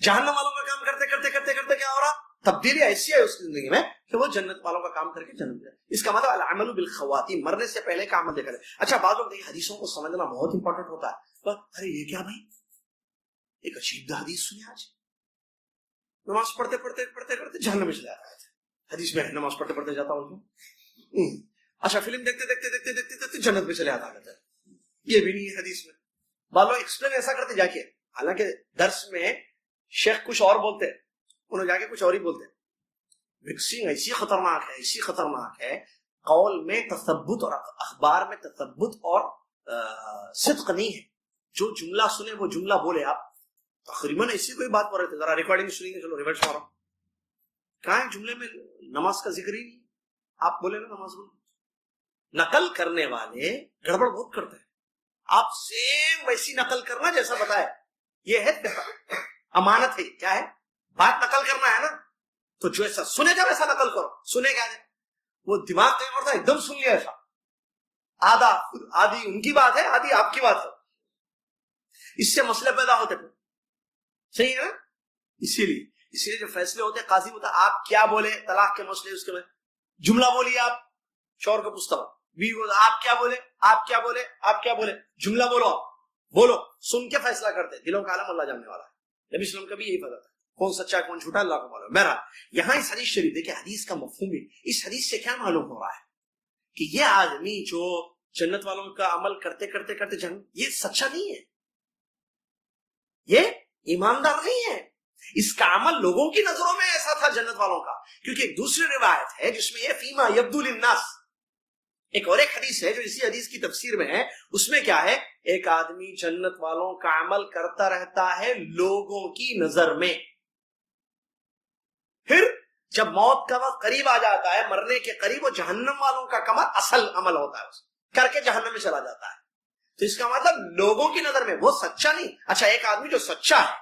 جہنم والوں کا کام کرتے کیا ہو رہا؟ تبدیلی ایسی ہے اس زندگی میں کہ وہ جنت والوں کا کام کر کے جنت جائے. اس کا مطلب العمل بالخواتیم، مرنے سے پہلے کا عمل دیکھا جائے. اچھا بعض لوگ دیکھیں حدیثوں کو سمجھنا بہت امپورٹنٹ ہوتا ہے. ارے یہ کیا بھائی، ایک عجیب حدیث سنی آج، نماز پڑھتے جہنم میں چلے جاتا ہے. حدیث میں نماز پڑھتے جاتا ہوں. اچھا فلم دیکھتے جنت میں چلے آتا ہے. یہ بھی نہیں ہے حدیث میں. بعض لوگ ایکسپلین ایسا کرتے جا کے، حالانکہ درس میں شیخ کچھ اور بولتے ہیں، انہوں جا کے کچھ اور ہی بولتے ہیں. مکسنگ ایسی خطرناک ہے. قول میں تثبت اور اخبار میں تثبت اور صدق نہیں ہے. جو جملہ سنے وہ جملہ بولے. آپ تقریباً ایسی کوئی بات بول رہے تھے، ذرا ریکارڈنگ سنیں گے، چلو ریورس مارو. کہاں ہے جملے میں نماز کا ذکر ہی نہیں. آپ بولے نا نماز بولے. نقل کرنے والے گڑبڑ بہت کرتے ہیں. آپ سیم ویسی نقل کرنا جیسا بتایا، یہ ہے امانت ہے. کیا ہے؟ بات نقل کرنا ہے نا، تو جو ایسا سنے گا ویسا نقل کرو. سنے گا وہ دماغ کہیں اور تھا، ایک دم سن لیا ایسا. آدھی ان کی بات ہے، آدھی آپ کی بات ہے. اس سے مسئلے پیدا ہوتے. صحیح ہے نا؟ اسی لیے جو فیصلے ہوتے ہیں، قاضی ہوتا آپ کیا بولے طلاق کے مسئلے، اس کے میں جملہ بولیے. آپ شوہر کو پوچھتا ہوں، آپ کیا بولے، جملہ بولو. سن کے فیصلہ کرتے. دلوں کا عالم اللہ جاننے والا ہے. نبی صلی اللہ علیہ وسلم کا بھی یہی پتہ تھا، کون سچا کون جھوٹا اللہ کو معلوم. بہرحال یہاں اس حدیث شریف دیکھیں، حدیث کا مفہوم ہے. اس حدیث سے کیا معلوم ہو رہا ہے کہ یہ آدمی جو جنت والوں کا عمل کرتے کرتے کرتے یہ سچا نہیں ہے، یہ ایماندار نہیں ہے، اس کا عمل لوگوں کی نظروں میں ایسا تھا جنت والوں کا. کیونکہ ایک دوسری روایت ہے جس میں یہ فیما یبدو للناس، ایک اور ایک حدیث ہے جو اسی حدیث کی تفسیر میں ہے. اس میں کیا ہے؟ ایک آدمی جنت والوں کا عمل کرتا رہتا ہے لوگوں کی نظر میں، پھر جب موت کا وقت قریب آ جاتا ہے، مرنے کے قریب، وہ جہنم والوں کا کمر اصل عمل ہوتا ہے، کر کے جہنم میں چلا جاتا ہے. تو اس کا مطلب لوگوں کی نظر میں وہ سچا نہیں. اچھا، ایک آدمی جو سچا ہے،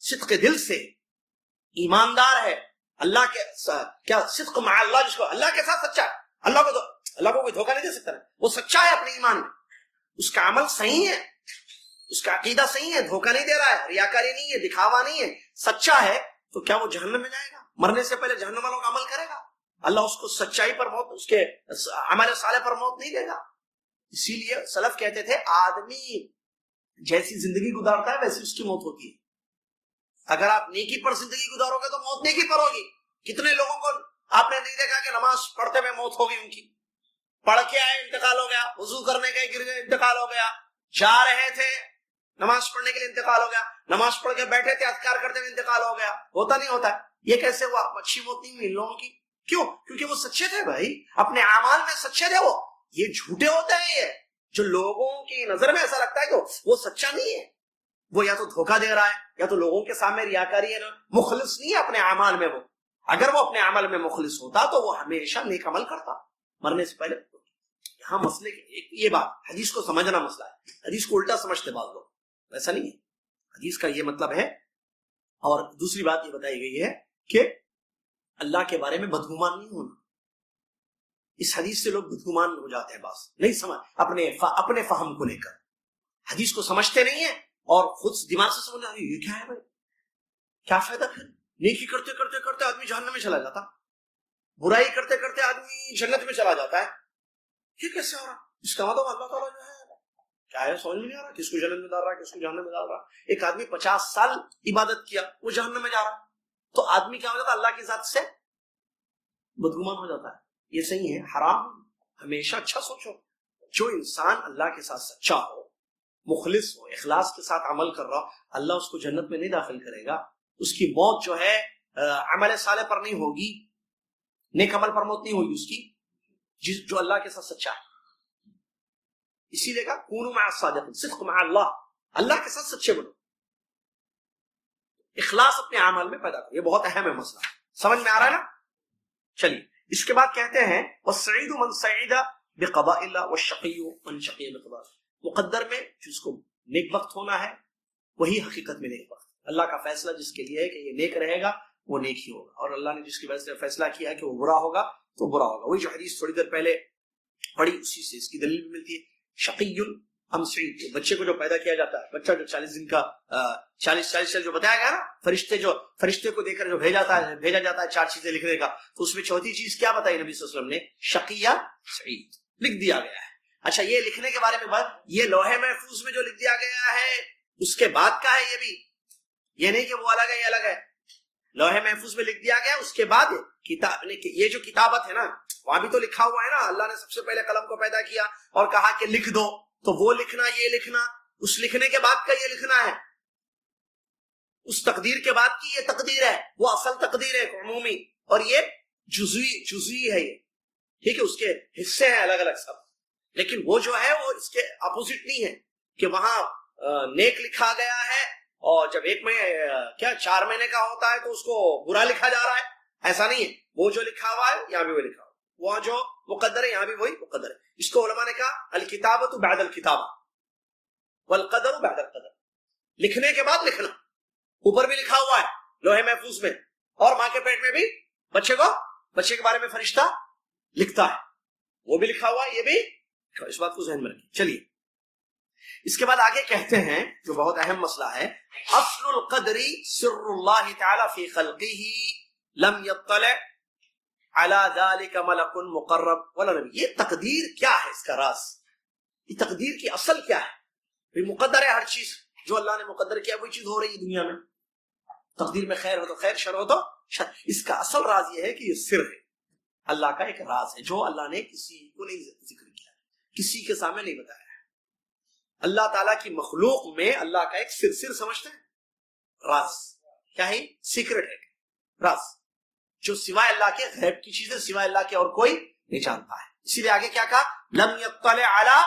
صدق دل سے ایماندار ہے، اللہ کے کیا صدق مع اللہ، جس کو اللہ کے ساتھ سچا ہے، اللہ کو کوئی دھوکہ نہیں دے سکتا، وہ سچا ہے اپنے ایمان میں، اس کا عمل صحیح ہے، اس کا عقیدہ صحیح ہے، دھوکہ نہیں دے رہا ہے، ریاکاری نہیں ہے، دکھاوا نہیں ہے، سچا ہے، تو کیا وہ جہنم میں جائے گا؟ مرنے سے پہلے جہنم والوں کا عمل کرے گا؟ اللہ اس کو سچائی پر موت، اس کے عمل صالح پر موت نہیں دے گا. اسی لیے سلف کہتے تھے آدمی جیسی زندگی گزارتا ہے ویسی اس کی موت ہوتی ہے. اگر آپ نیکی پر زندگی گزارو گے تو موت نیکی پر ہوگی. کتنے لوگوں کو آپ نے نہیں دیکھا کہ نماز پڑھتے ہوئے موت ہوگی ان کی، پڑھ کے آئے انتقال ہو گیا، وضو کرنے گئے گر گئے انتقال ہو گیا، جا رہے تھے نماز پڑھنے کے لیے انتقال ہو گیا، نماز پڑھ کے بیٹھے تھے اذکار کرتے ہوئے انتقال ہو گیا. ہوتا نہیں ہوتا ہے؟ یہ کیسے ہوا؟ اچھی موت نہیں ہوئی ان لوگوں کی. کیوں؟ کیونکہ وہ سچے تھے بھائی، اپنے اعمال میں سچے تھے. وہ یہ جھوٹے ہوتے ہیں، یہ جو لوگوں کی نظر میں ایسا لگتا ہے کہ وہ سچا نہیں ہے، وہ یا تو دھوکہ دے رہا ہے یا تو لوگوں کے سامنے ریاکاری ہے، مخلص نہیں ہے اپنے اعمال میں. وہ اگر وہ اپنے عمل میں مخلص ہوتا تو وہ ہمیشہ نیک عمل کرتا مرنے سے پہلے. یہاں مسئلے یہ بات، حدیث کو سمجھنا مسئلہ ہے. حدیث کو الٹا سمجھتے بعض لوگ، ایسا نہیں ہے. حدیث کا یہ مطلب ہے. اور دوسری بات یہ بتائی گئی ہے کہ اللہ کے بارے میں بدگمان نہیں ہونا. اس حدیث سے لوگ بدگمان ہو جاتے ہیں، بس نہیں سمجھ، اپنے فہم کو لے کر حدیث کو سمجھتے نہیں ہیں اور خود دماغ سے سمجھ رہے یہ کیا ہے بھائی، کیا فائدہ؟ پھر نیکی کرتے کرتے کرتے آدمی جہنم میں چلا جاتا، برائی کرتے کرتے آدمی جنت میں چلا جاتا ہے. یہ کیسے ہو رہا؟ اس کا مطلب اللہ تعالیٰ جو ہے کیا ہے سمجھ میں نہیں آ رہا، کس کو جنت میں ڈال رہا ہے، کس کو جہنم میں ڈال رہا. ایک آدمی 50 سال عبادت کیا، وہ جہنم میں جا رہا، تو آدمی کیا ہو جاتا؟ اللہ کی ذات سے بدگمان ہو جاتا ہے. یہ صحیح ہے، حرام. ہمیشہ اچھا سوچو. جو انسان اللہ کے ساتھ سچا ہو، مخلص ہو، اخلاص کے ساتھ عمل کر رہا ہو، اللہ اس کو جنت میں نہیں داخل کرے گا. اس کی موت جو ہے عمل صالح پر نہیں ہوگی، نیک عمل پر موت نہیں ہوگی اس کی، جو اللہ کے ساتھ سچا ہے. اسی لیے کہا کونوا مع الصادقین، صدق مع اللہ، اللہ کے ساتھ سچے بنو، اخلاص اپنے اعمال میں پیدا کرو. یہ بہت اہم ہے مسئلہ. سمجھ میں آ رہا ہے نا؟ چلیے اس کے بعد کہتے ہیں وَالسَّعِيدُ مَنْ سَعِدَ بِقَضَاءِ اللَّهِ وَالشَّقِيُّ مَنْ شَقِيَ بِقَضَاءِ. مقدر میں جس کو نیک وقت ہونا ہے وہی حقیقت میں نیک وقت. اللہ کا فیصلہ جس کے لیے ہے کہ یہ نیک رہے گا وہ نیک ہی ہوگا، اور اللہ نے جس کی وجہ سے فیصلہ کیا ہے کہ وہ برا ہوگا تو برا ہوگا. وہی جو حدیث تھوڑی دیر پہلے پڑھی اسی سے اس کی دلیل بھی ملتی ہے. شقی ام سعید، بچے کو جو پیدا کیا جاتا ہے، بچہ جو 40 دن کا 40 جو بتایا گیا نا، فرشتے کو دے کر جو بھیجا جاتا ہے 4 چیزیں لکھنے کا، تو اس میں چوتھی چیز کیا بتائی نبی صلی اللہ علیہ وسلم نے؟ شقیہ سعید لکھ دیا گیا ہے. اچھا، یہ لکھنے کے بارے میں بات، یہ لوح محفوظ میں جو لکھ دیا گیا ہے اس کے بعد کا ہے. یہ بھی یہ نہیں کہ وہ الگ ہے یہ الگ ہے، لوح محفوظ میں لکھ دیا گیا. اس کے بعد کتاب، یہ جو کتابت ہے نا، وہاں بھی تو لکھا ہوا ہے نا، اللہ نے سب سے پہلے قلم کو پیدا کیا اور کہا کہ لکھ دو، تو وہ لکھنا، یہ لکھنا، اس لکھنے کے بعد کا یہ لکھنا ہے. اس تقدیر کے بعد کی یہ تقدیر ہے، وہ اصل تقدیر ہے عمومی، اور یہ جزوی ہے. یہ ٹھیک ہے، اس کے حصے ہیں الگ الگ سب، لیکن وہ جو ہے وہ اس کے اپوزٹ نہیں ہے کہ وہاں نیک لکھا گیا ہے اور جب 4 مہینے کا ہوتا ہے تو اس کو برا لکھا جا رہا ہے. ایسا نہیں ہے. وہ جو لکھا ہوا ہے یہاں بھی وہی لکھا ہوا ہے، وہاں جو مقدر ہے یہاں بھی وہی مقدر ہے. اس کو علماء نے کہا الکتابۃ بعد الکتابہ والقدر بعد القدر. لکھنے کے بعد لکھنا. اوپر بھی لکھا ہوا ہے لوح محفوظ میں، اور ماں کے پیٹ میں بھی بچے کے بارے میں فرشتہ لکھتا ہے، وہ بھی لکھا ہوا ہے، یہ بھی. اس بات کو ذہن میں رکھیں. چلیے اس کے بعد آگے کہتے ہیں جو بہت اہم مسئلہ ہے، اصل القدر سر اللہ تعالی فی خلقہ لم یطلع علی ذلک ملک مقرب ولا نبی. یہ تقدیر کیا ہے، اس کا راز، یہ تقدیر کی اصل کیا ہے؟ مقدر ہے ہر چیز، جو اللہ نے مقدر کیا وہی چیز ہو رہی ہے دنیا میں. تقدیر میں خیر ہو تو خیر، شر ہو تو شر. اس کا اصل راز یہ ہے کہ یہ سر ہے. اللہ کا ایک راز ہے جو اللہ نے کسی کو نہیں ذکر کیا، کسی کے سامنے نہیں بتایا ہے۔ اللہ تعالیٰ کی مخلوق میں اللہ کا ایک سر سمجھتے ہیں، راز کیا ہے؟ سیکرٹ ہے، راز جو سوائے اللہ کے، غیب کی چیزیں سوائے اللہ کے اور کوئی نہیں جانتا ہے۔ اسی لیے آگے کیا کہا؟ لم یطلع علی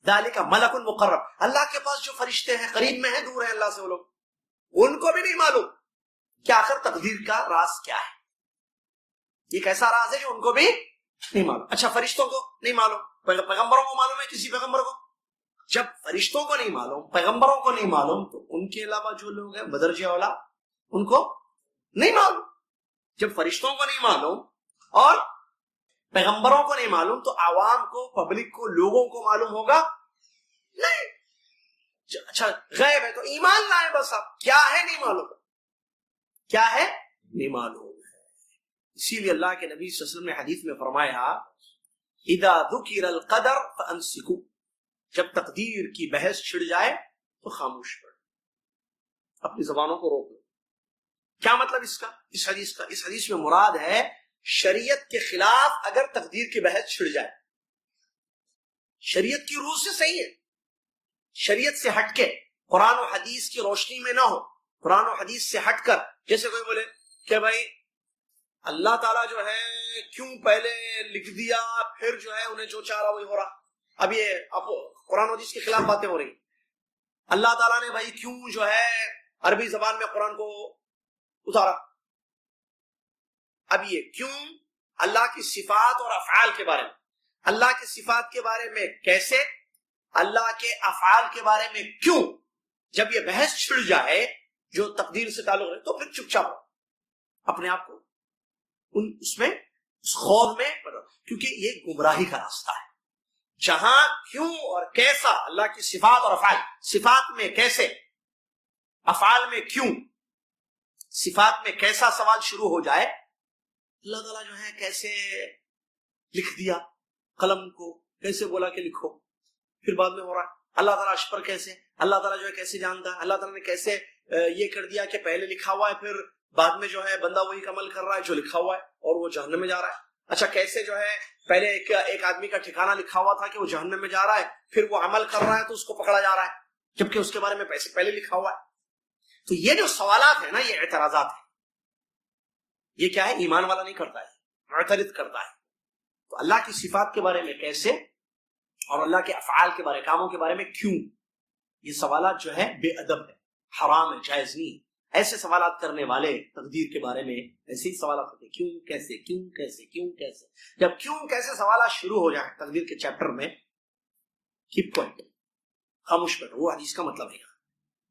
ذالک ملک مقرب، اللہ کے پاس جو فرشتے ہیں قریب میں ہیں، دور ہیں اللہ سے وہ لوگ، ان کو بھی نہیں معلوم کہ آخر تقدیر کا راز کیا ہے۔ یہ کیسا راز ہے جو ان کو بھی نہیں معلوم؟ اچھا فرشتوں کو نہیں معلوم، پیغمبروں کو معلوم ہے؟ کسی پیغمبر کو؟ جب فرشتوں کو نہیں معلوم، پیغمبروں کو نہیں معلوم، تو ان کے علاوہ جو لوگ ہیں بدرجہ اولا ان کو نہیں معلوم۔ جب فرشتوں کو نہیں معلوم اور پیغمبروں کو نہیں معلوم تو عوام کو، پبلک کو، لوگوں کو معلوم ہوگا نہیں۔ اچھا غیب ہے تو ایمان لائیں، بس آپ کیا ہے نہیں معلوم، کیا ہے نہیں معلوم ہے۔ اسی لیے اللہ کے نبی صلی اللہ علیہ وسلم نے حدیث میں فرمایا اذا ذکر القدر فانسکوا، جب تقدیر کی بحث چھڑ جائے تو خاموش پڑ، اپنی زبانوں کو روک لو۔ کیا مطلب اس کا، اس حدیث کا؟ اس حدیث میں مراد ہے شریعت کے خلاف اگر تقدیر کی بحث چھڑ جائے، شریعت کی روح سے صحیح ہے، شریعت سے ہٹ کے، قرآن و حدیث کی روشنی میں نہ ہو، قرآن و حدیث سے ہٹ کر، جیسے کوئی بولے کہ بھائی اللہ تعالیٰ جو ہے کیوں پہلے لکھ دیا پھر جو ہے انہیں جو چاہ رہا وہی ہو رہا۔ اب یہ اب قرآن و حدیث کے خلاف باتیں ہو رہی۔ اللہ تعالیٰ نے بھائی کیوں جو ہے عربی زبان میں قرآن کو اتارا؟ اب یہ کیوں اللہ کی صفات اور افعال کے بارے میں، اللہ کی صفات کے بارے میں کیسے، اللہ کے افعال کے بارے میں کیوں، جب یہ بحث چھڑ جائے جو تقدیر سے تعلق ہے تو پھر چپ چاپ اپنے آپ کو اس میں، اس خوف میں، کیونکہ یہ گمراہی کا راستہ ہے۔ جہاں کیوں اور کیسا، اللہ کی صفات اور افعال، صفات میں کیسے، افعال میں کیوں، صفات میں کیسا سوال شروع ہو جائے، اللہ تعالیٰ جو ہے کیسے لکھ دیا قلم کو، کیسے بولا کہ لکھو، پھر بعد میں ہو رہا ہے اللہ تعالیٰ عرش پر کیسے، اللہ تعالیٰ جو ہے کیسے جانتا ہے، اللہ تعالیٰ نے کیسے یہ کر دیا کہ پہلے لکھا ہوا ہے پھر بعد میں جو ہے بندہ وہی عمل کر رہا ہے جو لکھا ہوا ہے اور وہ جہنم میں جا رہا ہے۔ اچھا کیسے جو ہے پہلے ایک آدمی کا ٹھکانہ لکھا ہوا تھا کہ وہ جہنم میں جا رہا ہے، پھر وہ عمل کر رہا ہے تو اس کو پکڑا جا رہا ہے جبکہ اس کے بارے میں پہلے لکھا ہوا ہے۔ تو یہ جو سوالات ہیں نا، یہ اعتراضات ہیں، یہ کیا ہے؟ ایمان والا نہیں کرتا ہے، معترض کرتا ہے۔ تو اللہ کی صفات کے بارے میں کیسے اور اللہ کے افعال کے بارے، کاموں کے بارے میں کیوں، یہ سوالات جو ہے بے ادب ہے، حرام ہے، جائز نہیں۔ ایسے سوالات کرنے والے تقدیر کے بارے میں ایسے ہی سوالات ہوتے ہیں، کیوں کیسے، کیوں کیسے، کیوں کیسے۔ جب کیوں کیسے سوالات شروع ہو جائیں تقدیر کے چیپٹر میں، کیپ کوائٹ، خاموش بیٹھو، وہ حدیث کا مطلب ہے۔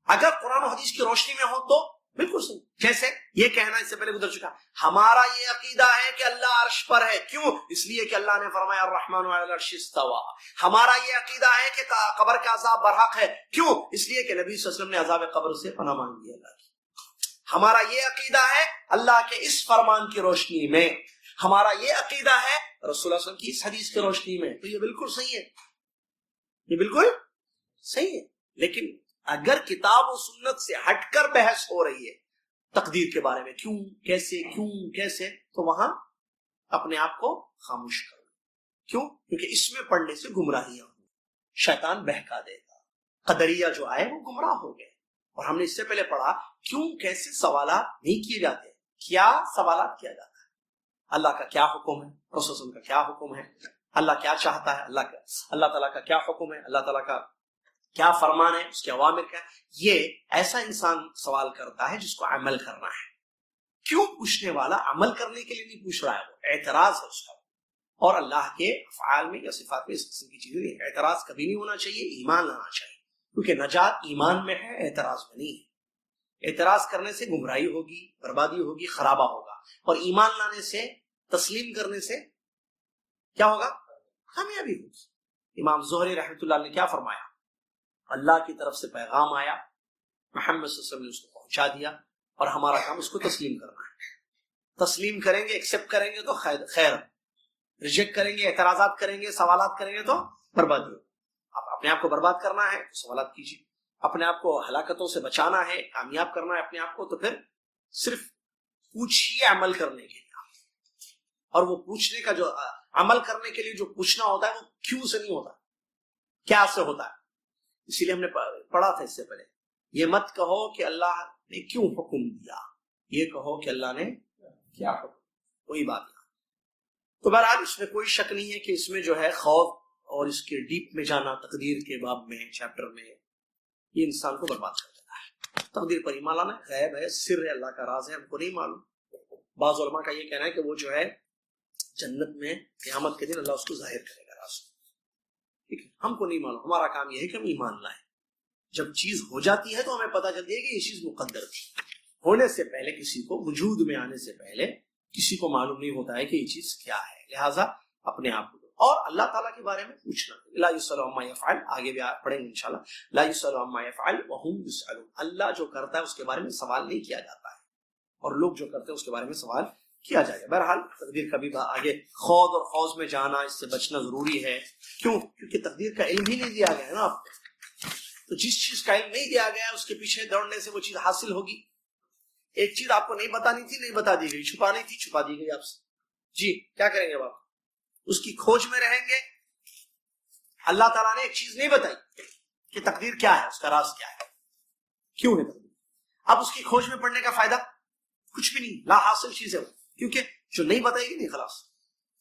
اگر قرآن و حدیث کی روشنی میں ہو تو بالکل صحیح، جیسے یہ کہنا اس سے پہلے گزر چکا، ہمارا یہ عقیدہ ہے کہ اللہ عرش پر ہے، کیوں؟ اس لیے کہ اللہ نے فرمایا الرحمن علی العرش استوى۔ ہمارا یہ عقیدہ ہے کہ قبر کا عذاب برحق ہے، کیوں؟ اس لیے کہ نبی صلی اللہ علیہ وسلم نے عذاب قبر سے پناہ مانگی اللہ کی۔ ہمارا یہ عقیدہ ہے اللہ کے اس فرمان کی روشنی میں، ہمارا یہ عقیدہ ہے رسول اللہ صلی اللہ علیہ وسلم کی اس حدیث کی روشنی میں، تو یہ بالکل صحیح ہے، یہ بالکل صحیح ہے۔ لیکن اگر کتاب و سنت سے ہٹ کر بحث ہو رہی ہے تقدیر کے بارے میں، کیوں کیسے، کیوں کیسے، تو وہاں اپنے آپ کو خاموش کرو۔ کیوں؟ کیونکہ اس میں پڑھنے سے گمراہیاں ہوں، شیطان بہکا دے گا۔ قدریہ جو آئے وہ گمراہ ہو گئے، اور ہم نے اس سے پہلے پڑھا کیوں کیسے سوالات نہیں کیے جاتے، کیا سوالات کیا جاتا ہے، اللہ کا کیا حکم ہے، رسول اللہ کا کیا حکم ہے، اللہ کیا چاہتا ہے، اللہ تعالیٰ کا کیا حکم ہے، اللہ تعالیٰ کا کیا فرمان ہے، اس کے اوامر کیا ہے۔ یہ ایسا انسان سوال کرتا ہے جس کو عمل کرنا ہے۔ کیوں پوچھنے والا عمل کرنے کے لیے نہیں پوچھ رہا ہے، وہ اعتراض ہے اس کا۔ اور اللہ کے افعال میں یا صفات میں اس قسم کی چیزیں نہیں، اعتراض کبھی نہیں ہونا چاہیے، ایمان لانا چاہیے، کیونکہ نجات ایمان میں ہے، اعتراض میں نہیں ہے۔ اعتراض کرنے سے گمراہی ہوگی، بربادی ہوگی، خرابہ ہوگا، اور ایمان لانے سے، تسلیم کرنے سے کیا ہوگا؟ کامیابی ہوگی۔ امام زہری رحمۃ اللہ نے کیا فرمایا؟ اللہ کی طرف سے پیغام آیا، محمد صلی اللہ علیہ وسلم نے اس کو پہنچا دیا، اور ہمارا کام اس کو تسلیم کرنا ہے۔ تسلیم کریں گے، ایکسپٹ کریں گے تو خیر، ریجیکٹ کریں گے، اعتراضات کریں گے، سوالات کریں گے تو بربادی ہوگی۔ آپ اپنے آپ کو برباد کرنا ہے تو سوالات کیجیے، اپنے آپ کو ہلاکتوں سے بچانا ہے، کامیاب کرنا ہے اپنے آپ کو، تو پھر صرف پوچھیے عمل کرنے کے لیے۔ اور وہ پوچھنے کا جو عمل کرنے کے لیے جو پوچھنا ہوتا ہے وہ کیوں سے نہیں ہوتا، کیا سے ہوتا ہے. اسی لیے ہم نے پڑھا تھا اس سے پہلے، یہ مت کہو کہ اللہ نے کیوں حکم دیا، یہ کہو کہ اللہ نے کیا حکم. وہی بات ہے. تو بہرحال اس میں کوئی شک نہیں ہے کہ اس میں جو ہے خوف اور اس کے ڈیپ میں جانا تقدیر کے باب میں چیپٹر میں یہ انسان کو برباد کر دیتا ہے. تقدیر پر ایمان لانا غیب ہے، سر ہے، اللہ کا راز ہے، ہم کو نہیں معلوم. بعض علماء کا یہ کہنا ہے کہ وہ جو ہے جنت میں قیامت کے دن اللہ اس کو ظاہر کرے گا راز. ٹھیک ہے، ہم کو نہیں معلوم. ہمارا کام یہ ہے کہ ہم ایمان لائیں. جب چیز ہو جاتی ہے تو ہمیں پتہ چلتی ہے کہ یہ چیز مقدر تھی. ہونے سے پہلے کسی کو، وجود میں آنے سے پہلے کسی کو معلوم نہیں ہوتا ہے کہ یہ چیز کیا ہے. لہٰذا اپنے آپ کو اور اللہ تعالیٰ کے بارے میں پوچھنا. لا یسأل عما یفعل، آگے بھی پڑھیں گے انشاءاللہ. لا یسأل عما یفعل وهم یسألون. اللہ جو کرتا ہے اس کے بارے میں سوال نہیں کیا جاتا ہے، اور لوگ جو کرتے ہیں اس کے بارے میں سوال کیا جائے گا. بہرحال تقدیر کا بھی آگے خوض اور خوض میں جانا، اس سے بچنا ضروری ہے. کیوں؟ کیونکہ تقدیر کا علم ہی نہیں دیا گیا ہے نا آپ کو. تو جس چیز کا علم نہیں دیا گیا اس کے پیچھے دوڑنے سے وہ چیز حاصل ہوگی. ایک چیز آپ کو نہیں بتانی تھی، نہیں بتا دی گئی. چھپانی تھی، چھپا دی گئی آپ سے. جی کیا کریں گے آپ؟ اس کی کھوج میں رہیں گے. اللہ تعالیٰ نے ایک چیز نہیں بتائی کہ تقدیر کیا ہے، اس کا راز کیا ہے، کیوں ہے تقدیر. اب اس کی کھوج میں پڑنے کا فائدہ کچھ بھی نہیں، لا حاصل چیز ہے وہ. کیونکہ جو نہیں بتائی گئی نہیں، خلاص.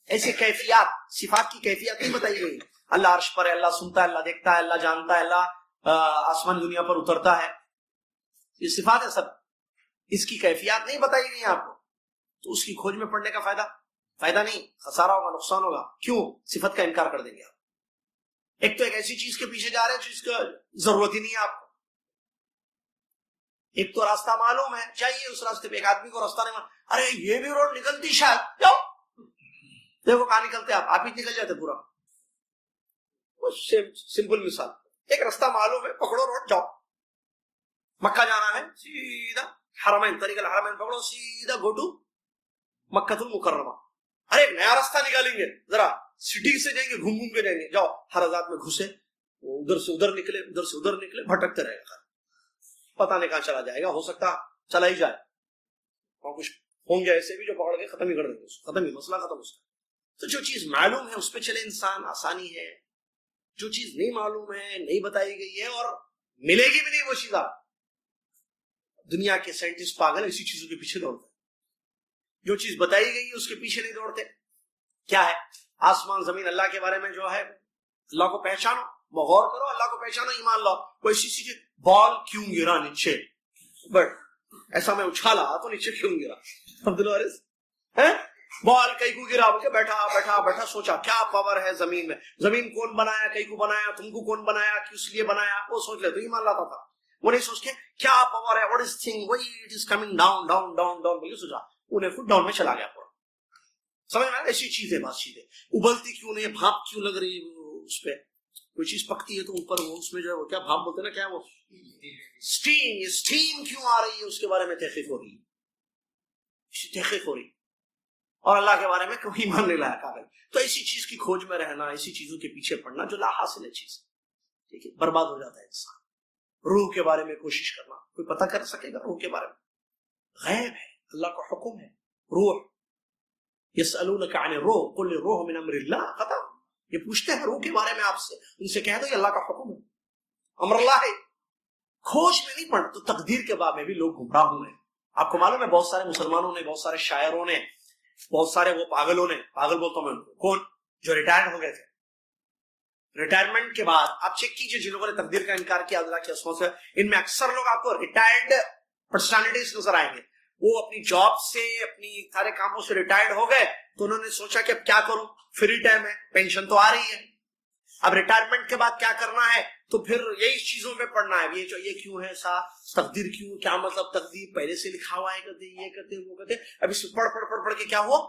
ایسے کیفیات، صفات کی کیفیات نہیں بتائی گئی. اللہ عرش پر ہے، اللہ سنتا ہے، اللہ دیکھتا ہے، اللہ جانتا ہے، اللہ آسمان دنیا پر اترتا ہے. یہ صفات ہے سب. اس کی کیفیات نہیں بتائی گئی آپ کو، تو اس کی کھوج میں پڑنے کا فائدہ نہیں، خسارہ ہوگا، نقصان ہوگا. کیوں؟ صفت کا انکار کر دیں گے آپ. ایک تو ایک ایسی چیز کے پیچھے جا رہے ہیں جس کا ضرورت ہی نہیں ہے آپ کو. ایک تو راستہ معلوم ہے، چاہیے اس راستے پہ. ایک آدمی کو راستہ نہیں معلوم، ارے یہ بھی روڈ نکلتی شاید، جاؤ. دیکھو کہاں نکلتے آپ ہی نکل جاتے پورا. سمپل مثال، ایک راستہ معلوم ہے، پکڑو روڈ، جاؤ. مکہ جانا ہے، سیدھا حرمین، طریق الحرمین پکڑو، سیدھا گو ٹو مکہ المکرمہ. ارے ایک نیا راستہ نکالیں گے، ذرا سٹی سے جائیں گے، گھوم کے جائیں گے. جاؤ ہر آزاد میں گھسے، ادھر سے ادھر نکلے، ادھر سے ادھر نکلے، بھٹکتے رہے گا. پتہ نہیں کہاں چلا جائے گا. ہو سکتا چلا ہی جائے، اور کچھ ہوں گے ایسے بھی جو پکڑ کے ختم ہی کر دیں گے، ختم ہی، مسئلہ ختم اس کا. تو جو چیز معلوم ہے اس پہ چلے انسان، آسانی ہے. جو چیز نہیں معلوم ہے، نہیں بتائی گئی ہے، اور ملے گی بھی نہیں وہ چیز. آپ دنیا کے سائنٹسٹ پاگل اسی چیزوں کے پیچھے دوڑتے ہیں. جو چیز بتائی گئی ہے اس کے پیچھے نہیں دوڑتے. کیا ہے؟ آسمان زمین. اللہ کے بارے میں جو ہے، اللہ کو پہچانو، غور کرو، اللہ کو پہچانو، ایمان لاؤ. کوئی ایسی چیز، بال کیوں گرا نیچے، بٹ ایسا میں اچھالا تو نیچے کیوں گرا؟ عبدالوارث بال کئی کو گرا، بلکہ بیٹھا بیٹھا بیٹھا سوچا کیا پاور ہے زمین میں، زمین کون بنایا، کئی کو بنایا، تم کو کون بنایا، کس لیے بنایا. وہ سوچ لے تو ایمان لاتا تھا. وہ نہیں سوچ کے کیا پاور ہے، واٹ از تھنگ، وہی it is coming down down down down, بلکہ سوچا انہیں فٹ ڈاؤن میں چلا گیا پورا. سمجھ میں آیا؟ ایسی چیزیں، بات چیزیں ابلتی کیوں نہیں، بھاپ کیوں لگ رہی اس پہ. کوئی چیز پکتی ہے تو اوپر وہ اس میں جو ہے وہ کیا بھاپ بولتے ہیں نا، کیا وہ اسٹیم، اسٹیم کیوں آ رہی ہے، اس کے بارے میں تحقیق ہو رہی ہے، تحقیق ہو رہی. اور اللہ کے بارے میں کوئی ایمان نہیں لایا کاغذ. تو ایسی چیز کی کھوج میں رہنا، ایسی چیزوں کے پیچھے پڑنا جو لا حاصل ہے چیز، ٹھیک ہے، برباد ہو جاتا ہے انسان. روح کے بارے میں کوشش کرنا، کوئی پتہ کر سکے گا روح کے بارے میں؟ غیب ہے، اللہ کا حکم ہے. روح، یسألونک عن الروح قل الروح من امر اللہ. ختم. یہ پوچھتے ہیں روح کے بارے میں آپ سے، ان سے کہہ دو یہ اللہ کا حکم ہے، امر اللہ ہے. کھوج میں نہیں پڑنا. تو تقدیر کے باب میں بھی لوگ گمراہ ہوئے ہیں. آپ کو معلوم ہے بہت سارے مسلمانوں نے، بہت سارے شاعروں نے، بہت سارے وہ پاگلوں نے، پاگل بولتا ہوں میں ان کو، کون جو ریٹائرڈ ہو گئے تھے، ریٹائرمنٹ کے بعد آپ چیک کیجئے جن لوگوں نے تقدیر کا انکار کیا اللہ کے اسماء سے، ان میں اکثر لوگ آپ کو ریٹائرڈ پرسنالٹیز نظر آئیں گے. وہ اپنی جاب سے، اپنی سارے کاموں سے ریٹائرڈ ہو گئے تو انہوں نے سوچا کہ اب کیا کروں، فری ٹائم ہے، پینشن تو آ رہی ہے، اب ریٹائرمنٹ کے بعد کیا کرنا ہے، تو پھر یہی چیزوں میں پڑھنا ہے. یہ کیوں ہے ایسا، تقدیر کیوں، کیا مطلب تقدیر پہلے سے لکھا ہوا ہے، کہتے یہ کہتے وہ کہتے. اب اس میں پڑھ کے کیا ہوا،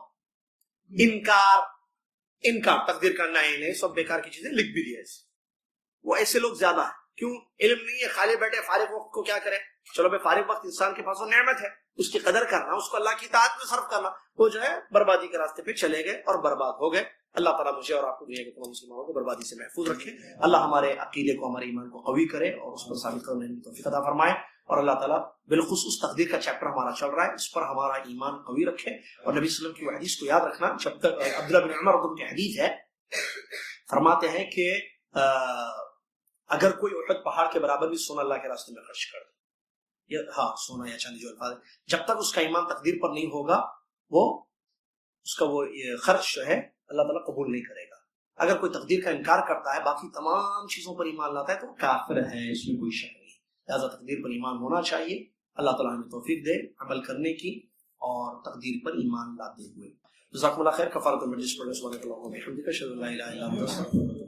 انکار تقدیر کرنا ہے، انہیں سب بیکار کی چیزیں لکھ بھی دیا. وہ ایسے لوگ زیادہ ہیں. کیوں؟ علم نہیں ہے، خالی بیٹھے فارغ وقت کو کیا کرے. چلو بھائی فارغ وقت انسان کے پاس وہ نعمت ہے، اس کی قدر کرنا، اس کو اللہ کی اطاعت میں صرف کرنا. وہ جو ہے بربادی کے راستے پہ چلے گئے اور برباد ہو گئے. اللہ تعالیٰ مجھے اور آپ کو دنیا کے تمام مسلمانوں کو بربادی سے محفوظ رکھے. اللہ ہمارے عقیدے کو، ہمارے ایمان کو قوی کرے اور اس پر ثابت کرنے کی توفیق عطا فرمائے. اور اللہ تعالیٰ بالخصوص تقدیر کا چیپٹر ہمارا چل رہا ہے، اس پر ہمارا ایمان قوی رکھے، اور نبی صلی اللہ علیہ وسلم کی وہ حدیث کو یاد رکھنا، جب تک عبداللہ بن عمر رضی اللہ عنہ کی حدیث ہے، فرماتے ہیں کہ اگر کوئی احد پہاڑ کے برابر بھی سونا اللہ کے راستے میں خرچ کر دے، ہاں سونا یا چاندی جو الفاظ ہے، جب تک اس کا ایمان تقدیر پر نہیں ہوگا وہ اس کا وہ خرچ جو ہے اللہ تعالیٰ قبول نہیں کرے گا۔ اگر کوئی تقدیر کا انکار کرتا ہے، باقی تمام چیزوں پر ایمان لاتا ہے، تو کافر ہے، اس میں کوئی شک نہیں، لہٰذا تقدیر پر ایمان ہونا چاہیے۔ اللہ تعالیٰ ہمیں توفیق دے عمل کرنے کی اور تقدیر پر ایمان لاتے ہوئے۔ جزاکم اللہ خیر۔ کفارۃ المجلس پڑھیں، سبحانک اللہم و بحمدک، اشہد ان لا الہ الا انت، استغفرک۔